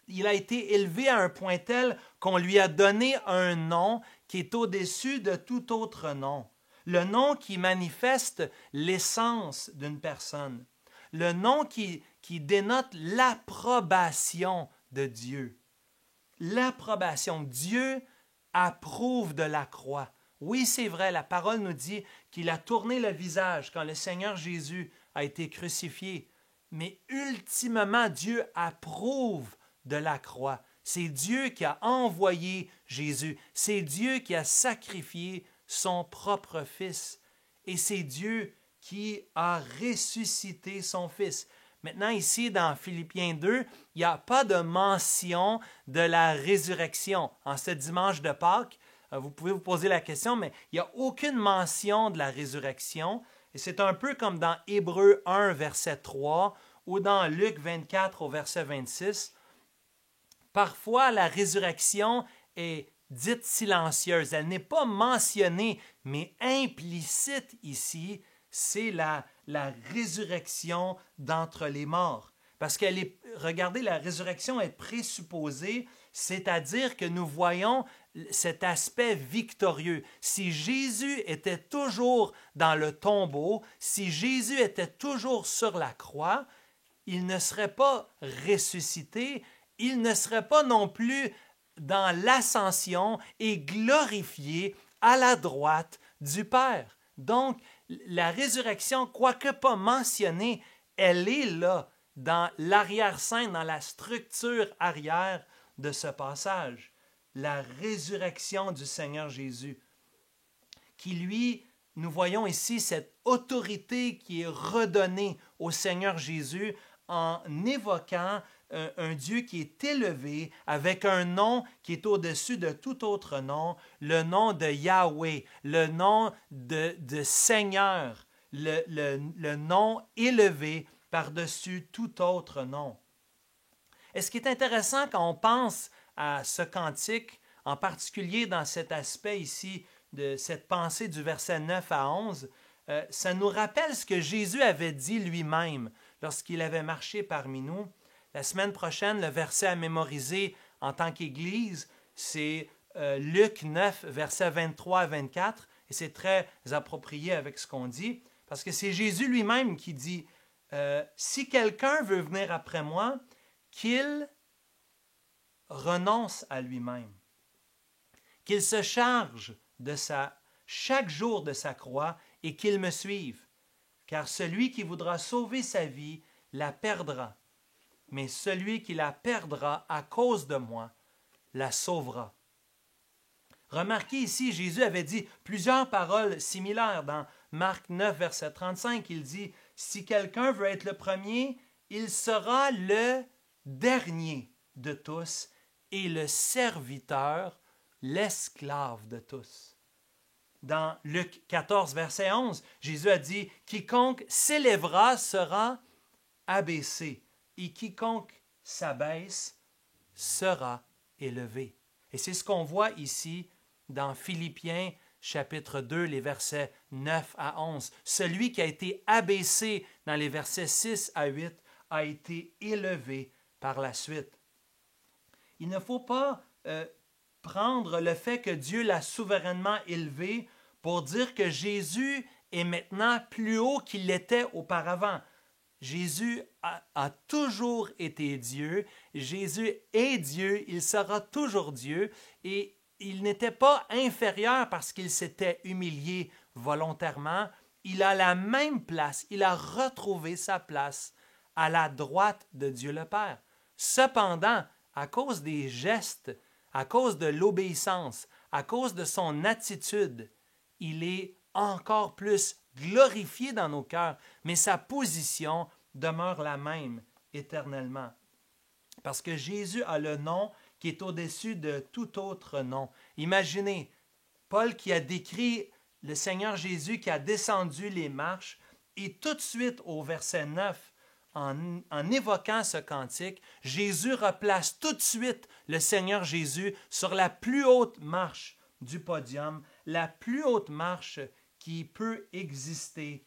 Il a été élevé à un point tel qu'on lui a donné un nom qui est au-dessus de tout autre nom. Le nom qui manifeste l'essence d'une personne. Le nom qui dénote l'approbation de Dieu. L'approbation. Dieu approuve de la croix. Oui, c'est vrai, la parole nous dit qu'il a tourné le visage quand le Seigneur Jésus a été crucifié. Mais ultimement, Dieu approuve de la croix. C'est Dieu qui a envoyé Jésus. C'est Dieu qui a sacrifié son propre Fils. Et c'est Dieu qui a ressuscité son Fils. Maintenant, ici, dans Philippiens 2, il n'y a pas de mention de la résurrection. En ce dimanche de Pâques, vous pouvez vous poser la question, mais il n'y a aucune mention de la résurrection. Et c'est un peu comme dans Hébreux 1, verset 3, ou dans Luc 24, au verset 26. Parfois, la résurrection est dite silencieuse. Elle n'est pas mentionnée, mais implicite ici, c'est la résurrection d'entre les morts. Parce regardez, la résurrection est présupposée, c'est-à-dire que nous voyons cet aspect victorieux. Si Jésus était toujours dans le tombeau, si Jésus était toujours sur la croix, il ne serait pas ressuscité, il ne serait pas non plus dans l'ascension et glorifié à la droite du Père. Donc, la résurrection, quoique pas mentionnée, elle est là, dans l'arrière-scène, dans la structure arrière de ce passage. La résurrection du Seigneur Jésus, qui lui, nous voyons ici cette autorité qui est redonnée au Seigneur Jésus en évoquant un Dieu qui est élevé avec un nom qui est au-dessus de tout autre nom, le nom de Yahweh, le nom de Seigneur, le nom élevé par-dessus tout autre nom. Et ce qui est intéressant quand on pense à ce cantique, en particulier dans cet aspect ici de cette pensée du verset 9 à 11, ça nous rappelle ce que Jésus avait dit lui-même lorsqu'il avait marché parmi nous. La semaine prochaine, le verset à mémoriser en tant qu'Église, c'est Luc 9, versets 23 à 24, et c'est très approprié avec ce qu'on dit, parce que c'est Jésus lui-même qui dit « Si quelqu'un veut venir après moi, qu'il renonce à lui-même, qu'il se charge chaque jour de sa croix et qu'il me suive. Car celui qui voudra sauver sa vie la perdra, mais celui qui la perdra à cause de moi la sauvera. » Remarquez ici, Jésus avait dit plusieurs paroles similaires. Dans Marc 9, verset 35, il dit « Si quelqu'un veut être le premier, il sera le dernier de tous et le serviteur, l'esclave de tous. » Dans Luc 14, verset 11, Jésus a dit « Quiconque s'élèvera sera abaissé, et quiconque s'abaisse sera élevé. » Et c'est ce qu'on voit ici dans Philippiens chapitre 2, les versets 9 à 11. Celui qui a été abaissé dans les versets 6 à 8 a été élevé par la suite. Il ne faut pas prendre le fait que Dieu l'a souverainement élevé pour dire que Jésus est maintenant plus haut qu'il l'était auparavant. Jésus a toujours été Dieu. Jésus est Dieu. Il sera toujours Dieu. Et il n'était pas inférieur parce qu'il s'était humilié volontairement. Il a la même place. Il a retrouvé sa place à la droite de Dieu le Père. Cependant, à cause des gestes, à cause de l'obéissance, à cause de son attitude, il est encore plus glorifié dans nos cœurs, mais sa position demeure la même éternellement. Parce que Jésus a le nom qui est au-dessus de tout autre nom. Imaginez, Paul qui a décrit le Seigneur Jésus qui a descendu les marches, et tout de suite au verset 9, en évoquant ce cantique, Jésus replace tout de suite le Seigneur Jésus sur la plus haute marche du podium, la plus haute marche qui peut exister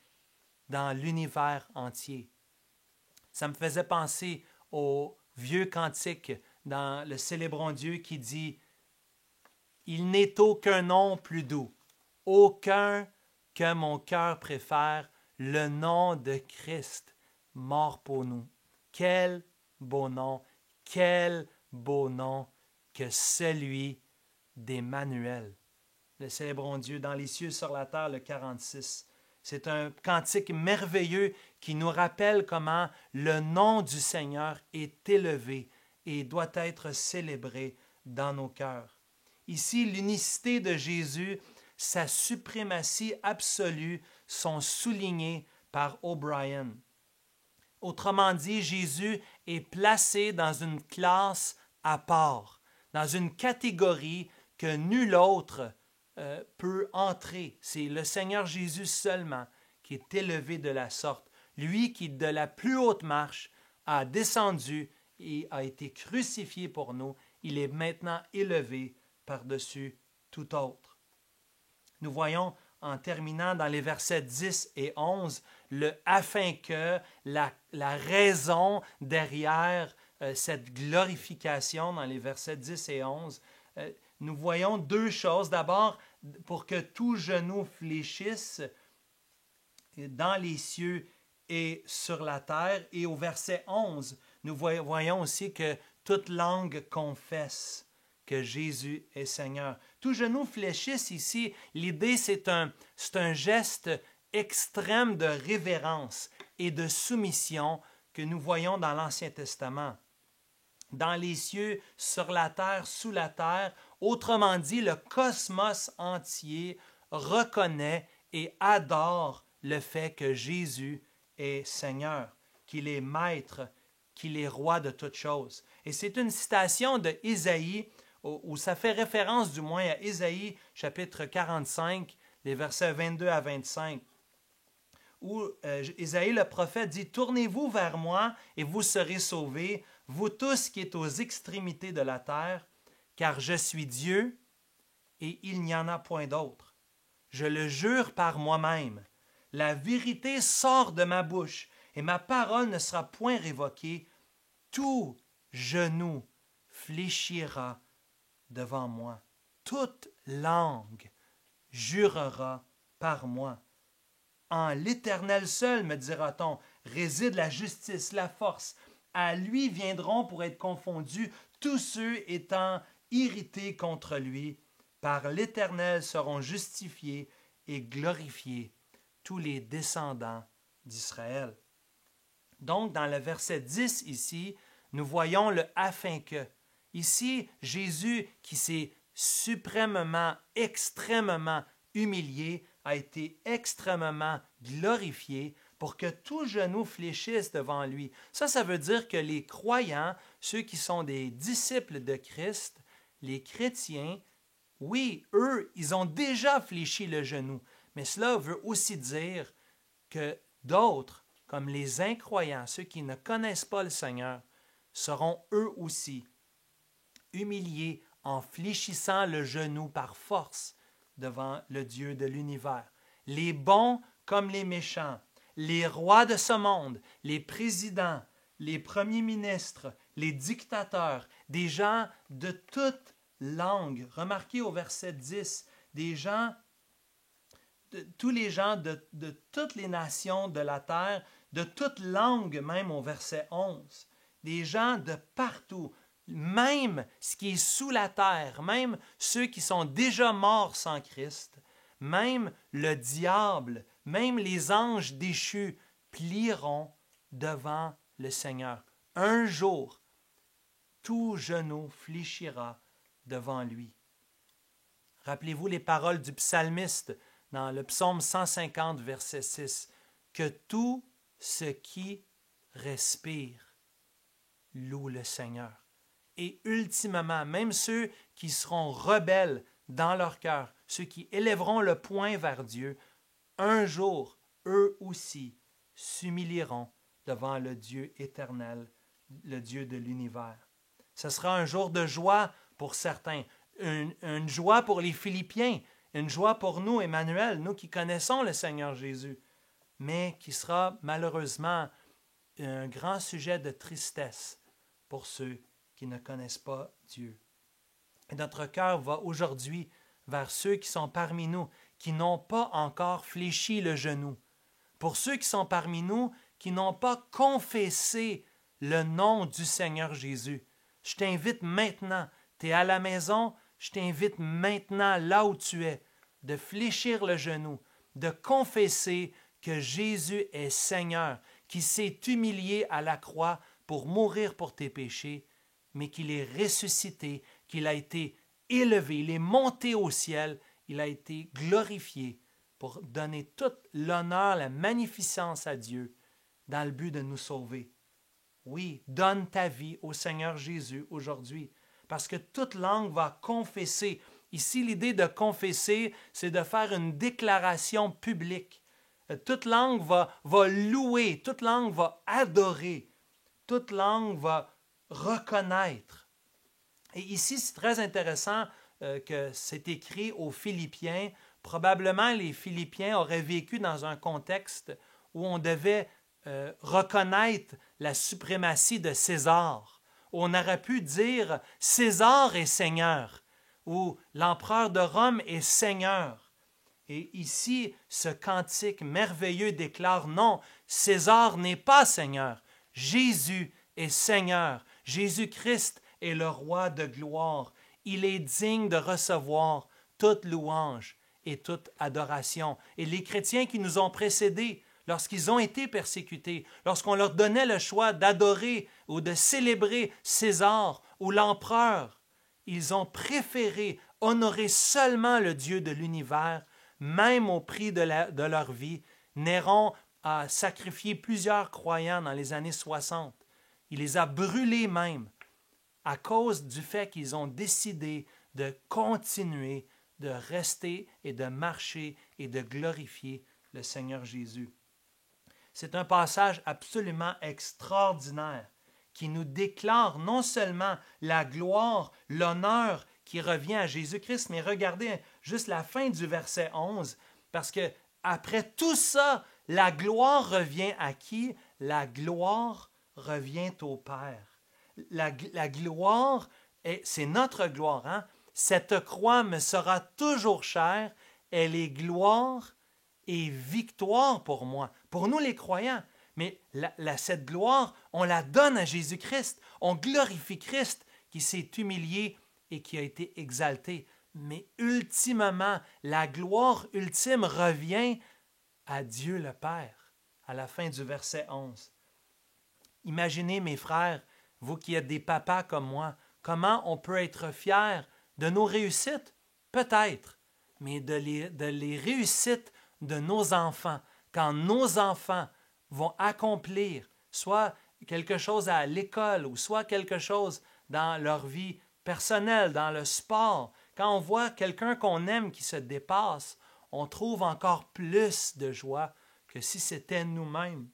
dans l'univers entier. Ça me faisait penser au vieux cantique dans le Célébrons Dieu qui dit « Il n'est aucun nom plus doux, aucun que mon cœur préfère, le nom de Christ, mort pour nous. » Quel beau nom que celui d'Emmanuel. Le Célébrons Dieu dans les cieux sur la terre, le 46. C'est un cantique merveilleux qui nous rappelle comment le nom du Seigneur est élevé et doit être célébré dans nos cœurs. Ici, l'unicité de Jésus, sa suprématie absolue sont soulignées par O'Brien. Autrement dit, Jésus est placé dans une classe à part, dans une catégorie que nul autre peut entrer. C'est le Seigneur Jésus seulement qui est élevé de la sorte. Lui qui, de la plus haute marche, a descendu et a été crucifié pour nous. Il est maintenant élevé par-dessus tout autre. Nous voyons, en terminant dans les versets 10 et 11, le « afin que », la raison derrière cette glorification dans les versets 10 et 11. Nous voyons deux choses. D'abord, pour que tout genou fléchisse dans les cieux et sur la terre. Et au verset 11, nous voyons aussi que toute langue confesse que Jésus est Seigneur. Tout genou fléchisse ici. L'idée, c'est un geste extrême de révérence et de soumission que nous voyons dans l'Ancien Testament. Dans les cieux, sur la terre, sous la terre, autrement dit, le cosmos entier reconnaît et adore le fait que Jésus est Seigneur, qu'il est Maître, qu'il est Roi de toutes choses. Et c'est une citation de Isaïe, où ça fait référence du moins à Isaïe, chapitre 45, les versets 22 à 25, où Isaïe le prophète dit « Tournez-vous vers moi et vous serez sauvés, vous tous qui êtes aux extrémités de la terre, car je suis Dieu et il n'y en a point d'autre. Je le jure par moi-même. La vérité sort de ma bouche et ma parole ne sera point révoquée. Tout genou fléchira devant moi. Toute langue jurera par moi. En l'Éternel seul, me dira-t-on, réside la justice, la force. À lui viendront pour être confondus tous ceux étant irrités contre lui. Par l'Éternel seront justifiés et glorifiés tous les descendants d'Israël. Donc, dans le verset 10 ici, nous voyons le « afin que ». Ici, Jésus, qui s'est suprêmement, extrêmement humilié, a été extrêmement glorifié pour que tout genou fléchisse devant lui. Ça veut dire que les croyants, ceux qui sont des disciples de Christ, les chrétiens, oui, eux, ils ont déjà fléchi le genou. Mais cela veut aussi dire que d'autres, comme les incroyants, ceux qui ne connaissent pas le Seigneur, seront eux aussi humiliés en fléchissant le genou par force devant le Dieu de l'univers. Les bons comme les méchants, les rois de ce monde, les présidents, les premiers ministres, les dictateurs, des gens de toute langue. Remarquez au verset 10, tous les gens de toutes les nations de la terre, de toute langue même au verset 11. Des gens de partout, même ce qui est sous la terre, même ceux qui sont déjà morts sans Christ, même le diable, même les anges déchus plieront devant le Seigneur. Un jour, tout genou fléchira devant lui. Rappelez-vous les paroles du psalmiste dans le psaume 150, verset 6, « Que tout ce qui respire loue le Seigneur. » Et ultimement, même ceux qui seront rebelles dans leur cœur, ceux qui élèveront le poing vers Dieu, un jour, eux aussi, s'humilieront devant le Dieu éternel, le Dieu de l'univers. Ce sera un jour de joie pour certains, une joie pour les Philippiens, une joie pour nous, Emmanuel, nous qui connaissons le Seigneur Jésus, mais qui sera malheureusement un grand sujet de tristesse pour ceux qui ne connaissent pas Dieu. Et notre cœur va aujourd'hui vers ceux qui sont parmi nous, qui n'ont pas encore fléchi le genou. Pour ceux qui sont parmi nous, qui n'ont pas confessé le nom du Seigneur Jésus. Je t'invite maintenant, tu es à la maison, je t'invite maintenant, là où tu es, de fléchir le genou, de confesser que Jésus est Seigneur, qui s'est humilié à la croix pour mourir pour tes péchés, mais qu'il est ressuscité, qu'il a été élevé, il est monté au ciel, il a été glorifié pour donner tout l'honneur, la magnificence à Dieu, dans le but de nous sauver. Oui, donne ta vie au Seigneur Jésus aujourd'hui, parce que toute langue va confesser. Ici, l'idée de confesser, c'est de faire une déclaration publique. Toute langue va louer, toute langue va adorer, toute langue va reconnaître. Et ici, c'est très intéressant que c'est écrit aux Philippiens. Probablement, les Philippiens auraient vécu dans un contexte où on devait reconnaître la suprématie de César. On aurait pu dire « César est Seigneur » ou « L'empereur de Rome est Seigneur ». Et ici, ce cantique merveilleux déclare « Non, César n'est pas Seigneur. Jésus est Seigneur. Jésus-Christ est le roi de gloire. Il est digne de recevoir toute louange et toute adoration. » Et les chrétiens qui nous ont précédés, lorsqu'ils ont été persécutés, lorsqu'on leur donnait le choix d'adorer ou de célébrer César ou l'empereur, ils ont préféré honorer seulement le Dieu de l'univers, même au prix de leur vie. Néron a sacrifié plusieurs croyants dans les années 60. Il les a brûlés même à cause du fait qu'ils ont décidé de continuer de rester et de marcher et de glorifier le Seigneur Jésus. C'est un passage absolument extraordinaire qui nous déclare non seulement la gloire, l'honneur qui revient à Jésus-Christ, mais regardez juste la fin du verset 11, parce que après tout ça, la gloire revient à qui? La gloire revient au Père. La gloire, c'est notre gloire. Hein? Cette croix me sera toujours chère. Elle est gloire et victoire pour moi, pour nous les croyants. Mais cette gloire, on la donne à Jésus-Christ. On glorifie Christ qui s'est humilié et qui a été exalté. Mais ultimement, la gloire ultime revient à Dieu le Père, à la fin du verset 11. Imaginez, mes frères, vous qui êtes des papas comme moi, comment on peut être fier de nos réussites? Peut-être, mais de les réussites de nos enfants, quand nos enfants vont accomplir soit quelque chose à l'école ou soit quelque chose dans leur vie personnelle, dans le sport. Quand on voit quelqu'un qu'on aime qui se dépasse, on trouve encore plus de joie que si c'était nous-mêmes.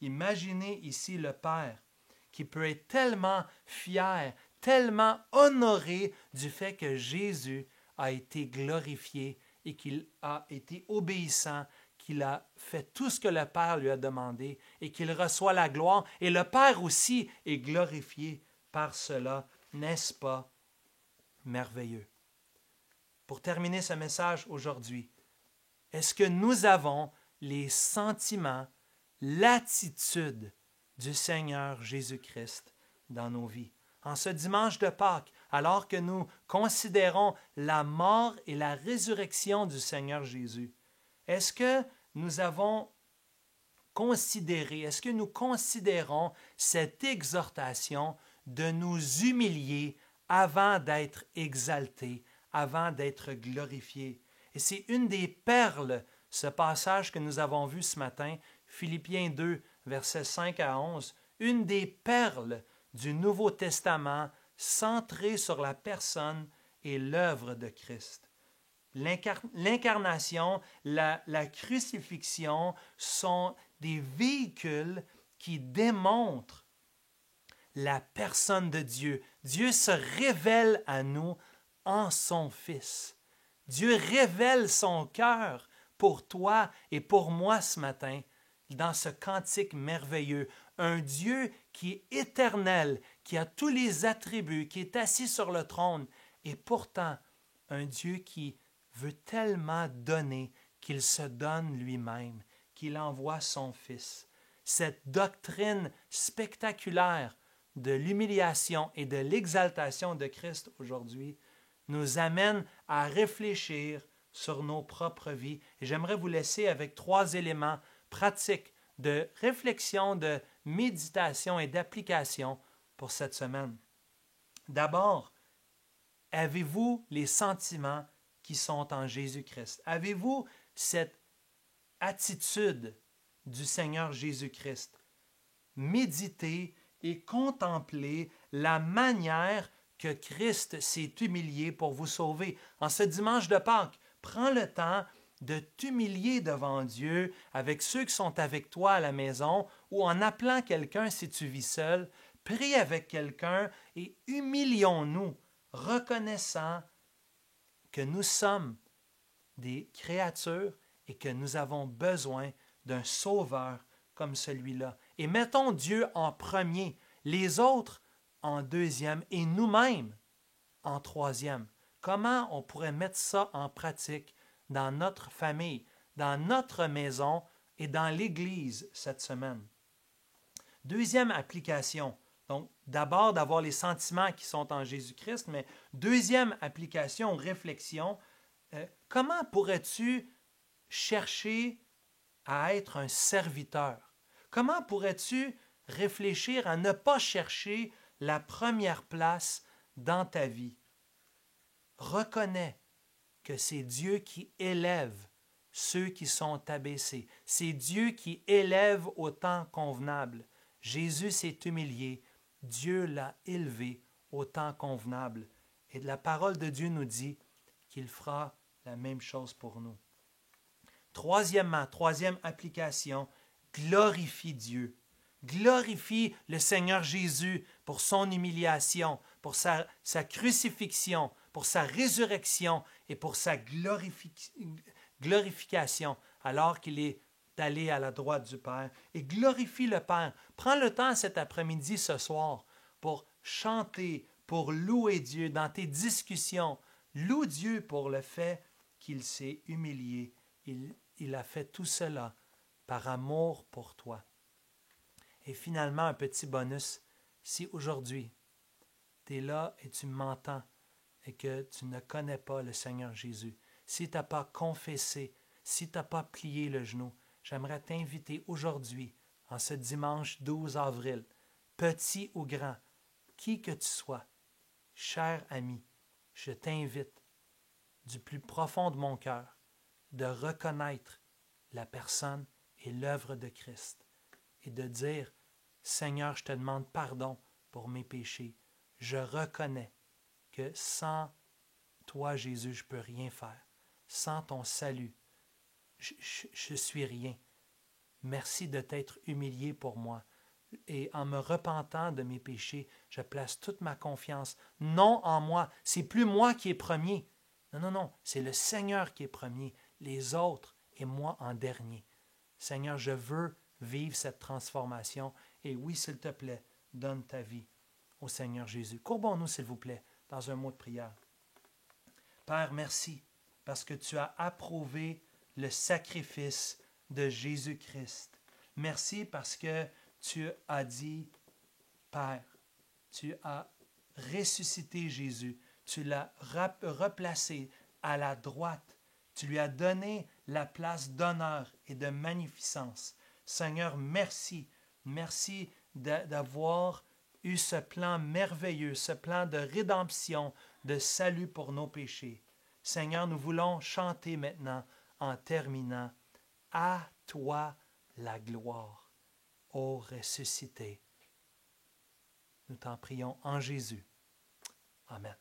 Imaginez ici le Père qui peut être tellement fier, tellement honoré du fait que Jésus a été glorifié et qu'il a été obéissant, qu'il a fait tout ce que le Père lui a demandé et qu'il reçoit la gloire. Et le Père aussi est glorifié par cela. N'est-ce pas merveilleux? Pour terminer ce message aujourd'hui, est-ce que nous avons les sentiments, l'attitude du Seigneur Jésus-Christ dans nos vies? En ce dimanche de Pâques, alors que nous considérons la mort et la résurrection du Seigneur Jésus, est-ce que nous avons considéré, est-ce que nous considérons cette exhortation de nous humilier avant d'être exaltés, avant d'être glorifiés? Et c'est une des perles, ce passage que nous avons vu ce matin, Philippiens 2, versets 5 à 11, une des perles du Nouveau Testament centrée sur la personne et l'œuvre de Christ. L'incarnation, la crucifixion sont des véhicules qui démontrent la personne de Dieu. Dieu se révèle à nous en son Fils. Dieu révèle son cœur pour toi et pour moi ce matin dans ce cantique merveilleux. Un Dieu qui est éternel, qui a tous les attributs, qui est assis sur le trône, et pourtant un Dieu qui veut tellement donner qu'il se donne lui-même, qu'il envoie son Fils. Cette doctrine spectaculaire de l'humiliation et de l'exaltation de Christ aujourd'hui nous amène à réfléchir sur nos propres vies. Et j'aimerais vous laisser avec 3 éléments pratiques de réflexion, de méditation et d'application pour cette semaine. D'abord, avez-vous les sentiments qui sont en Jésus-Christ? Avez-vous cette attitude du Seigneur Jésus-Christ? méditer et contempler la manière que Christ s'est humilié pour vous sauver. En ce dimanche de Pâques, prends le temps de t'humilier devant Dieu avec ceux qui sont avec toi à la maison ou en appelant quelqu'un si tu vis seul. Prie avec quelqu'un et humilions-nous, reconnaissant que nous sommes des créatures et que nous avons besoin d'un sauveur comme celui-là. Et mettons Dieu en premier, les autres en deuxième et nous-mêmes en troisième. Comment on pourrait mettre ça en pratique dans notre famille, dans notre maison et dans l'Église cette semaine? Deuxième application, donc d'abord d'avoir les sentiments qui sont en Jésus-Christ, mais deuxième application, réflexion, comment pourrais-tu chercher à être un serviteur? Comment pourrais-tu réfléchir à ne pas chercher la première place dans ta vie? Reconnais que c'est Dieu qui élève ceux qui sont abaissés. C'est Dieu qui élève au temps convenable. Jésus s'est humilié. Dieu l'a élevé au temps convenable. Et la parole de Dieu nous dit qu'il fera la même chose pour nous. Troisièmement, troisième application, glorifie Dieu. Glorifie le Seigneur Jésus pour son humiliation, pour sa crucifixion, pour sa résurrection et pour sa glorification alors qu'il est allé à la droite du Père. Et glorifie le Père. Prends le temps cet après-midi, ce soir, pour chanter, pour louer Dieu dans tes discussions. Loue Dieu pour le fait qu'il s'est humilié. Il a fait tout cela par amour pour toi. Et finalement, un petit bonus. Si aujourd'hui, tu es là et tu m'entends et que tu ne connais pas le Seigneur Jésus, si tu n'as pas confessé, si tu n'as pas plié le genou, j'aimerais t'inviter aujourd'hui, en ce dimanche 12 avril, petit ou grand, qui que tu sois, cher ami, je t'invite du plus profond de mon cœur de reconnaître la personne et l'œuvre de Christ et de dire, Seigneur, je te demande pardon pour mes péchés. Je reconnais que sans toi, Jésus, je ne peux rien faire. Sans ton salut, je suis rien. Merci de t'être humilié pour moi. Et en me repentant de mes péchés, je place toute ma confiance, non en moi. C'est plus moi qui est premier. Non, c'est le Seigneur qui est premier, les autres et moi en dernier. Seigneur, je veux vivre cette transformation. Et oui, s'il te plaît, donne ta vie au Seigneur Jésus. Courbons-nous, s'il vous plaît, dans un mot de prière. Père, merci, parce que tu as approuvé le sacrifice de Jésus-Christ. Merci parce que tu as dit, Père, tu as ressuscité Jésus, tu l'as replacé à la droite, tu lui as donné la place d'honneur et de magnificence. Seigneur, merci, merci d'avoir eu ce plan merveilleux, ce plan de rédemption, de salut pour nos péchés. Seigneur, nous voulons chanter maintenant en terminant. À toi la gloire, ô ressuscité. Nous t'en prions en Jésus. Amen.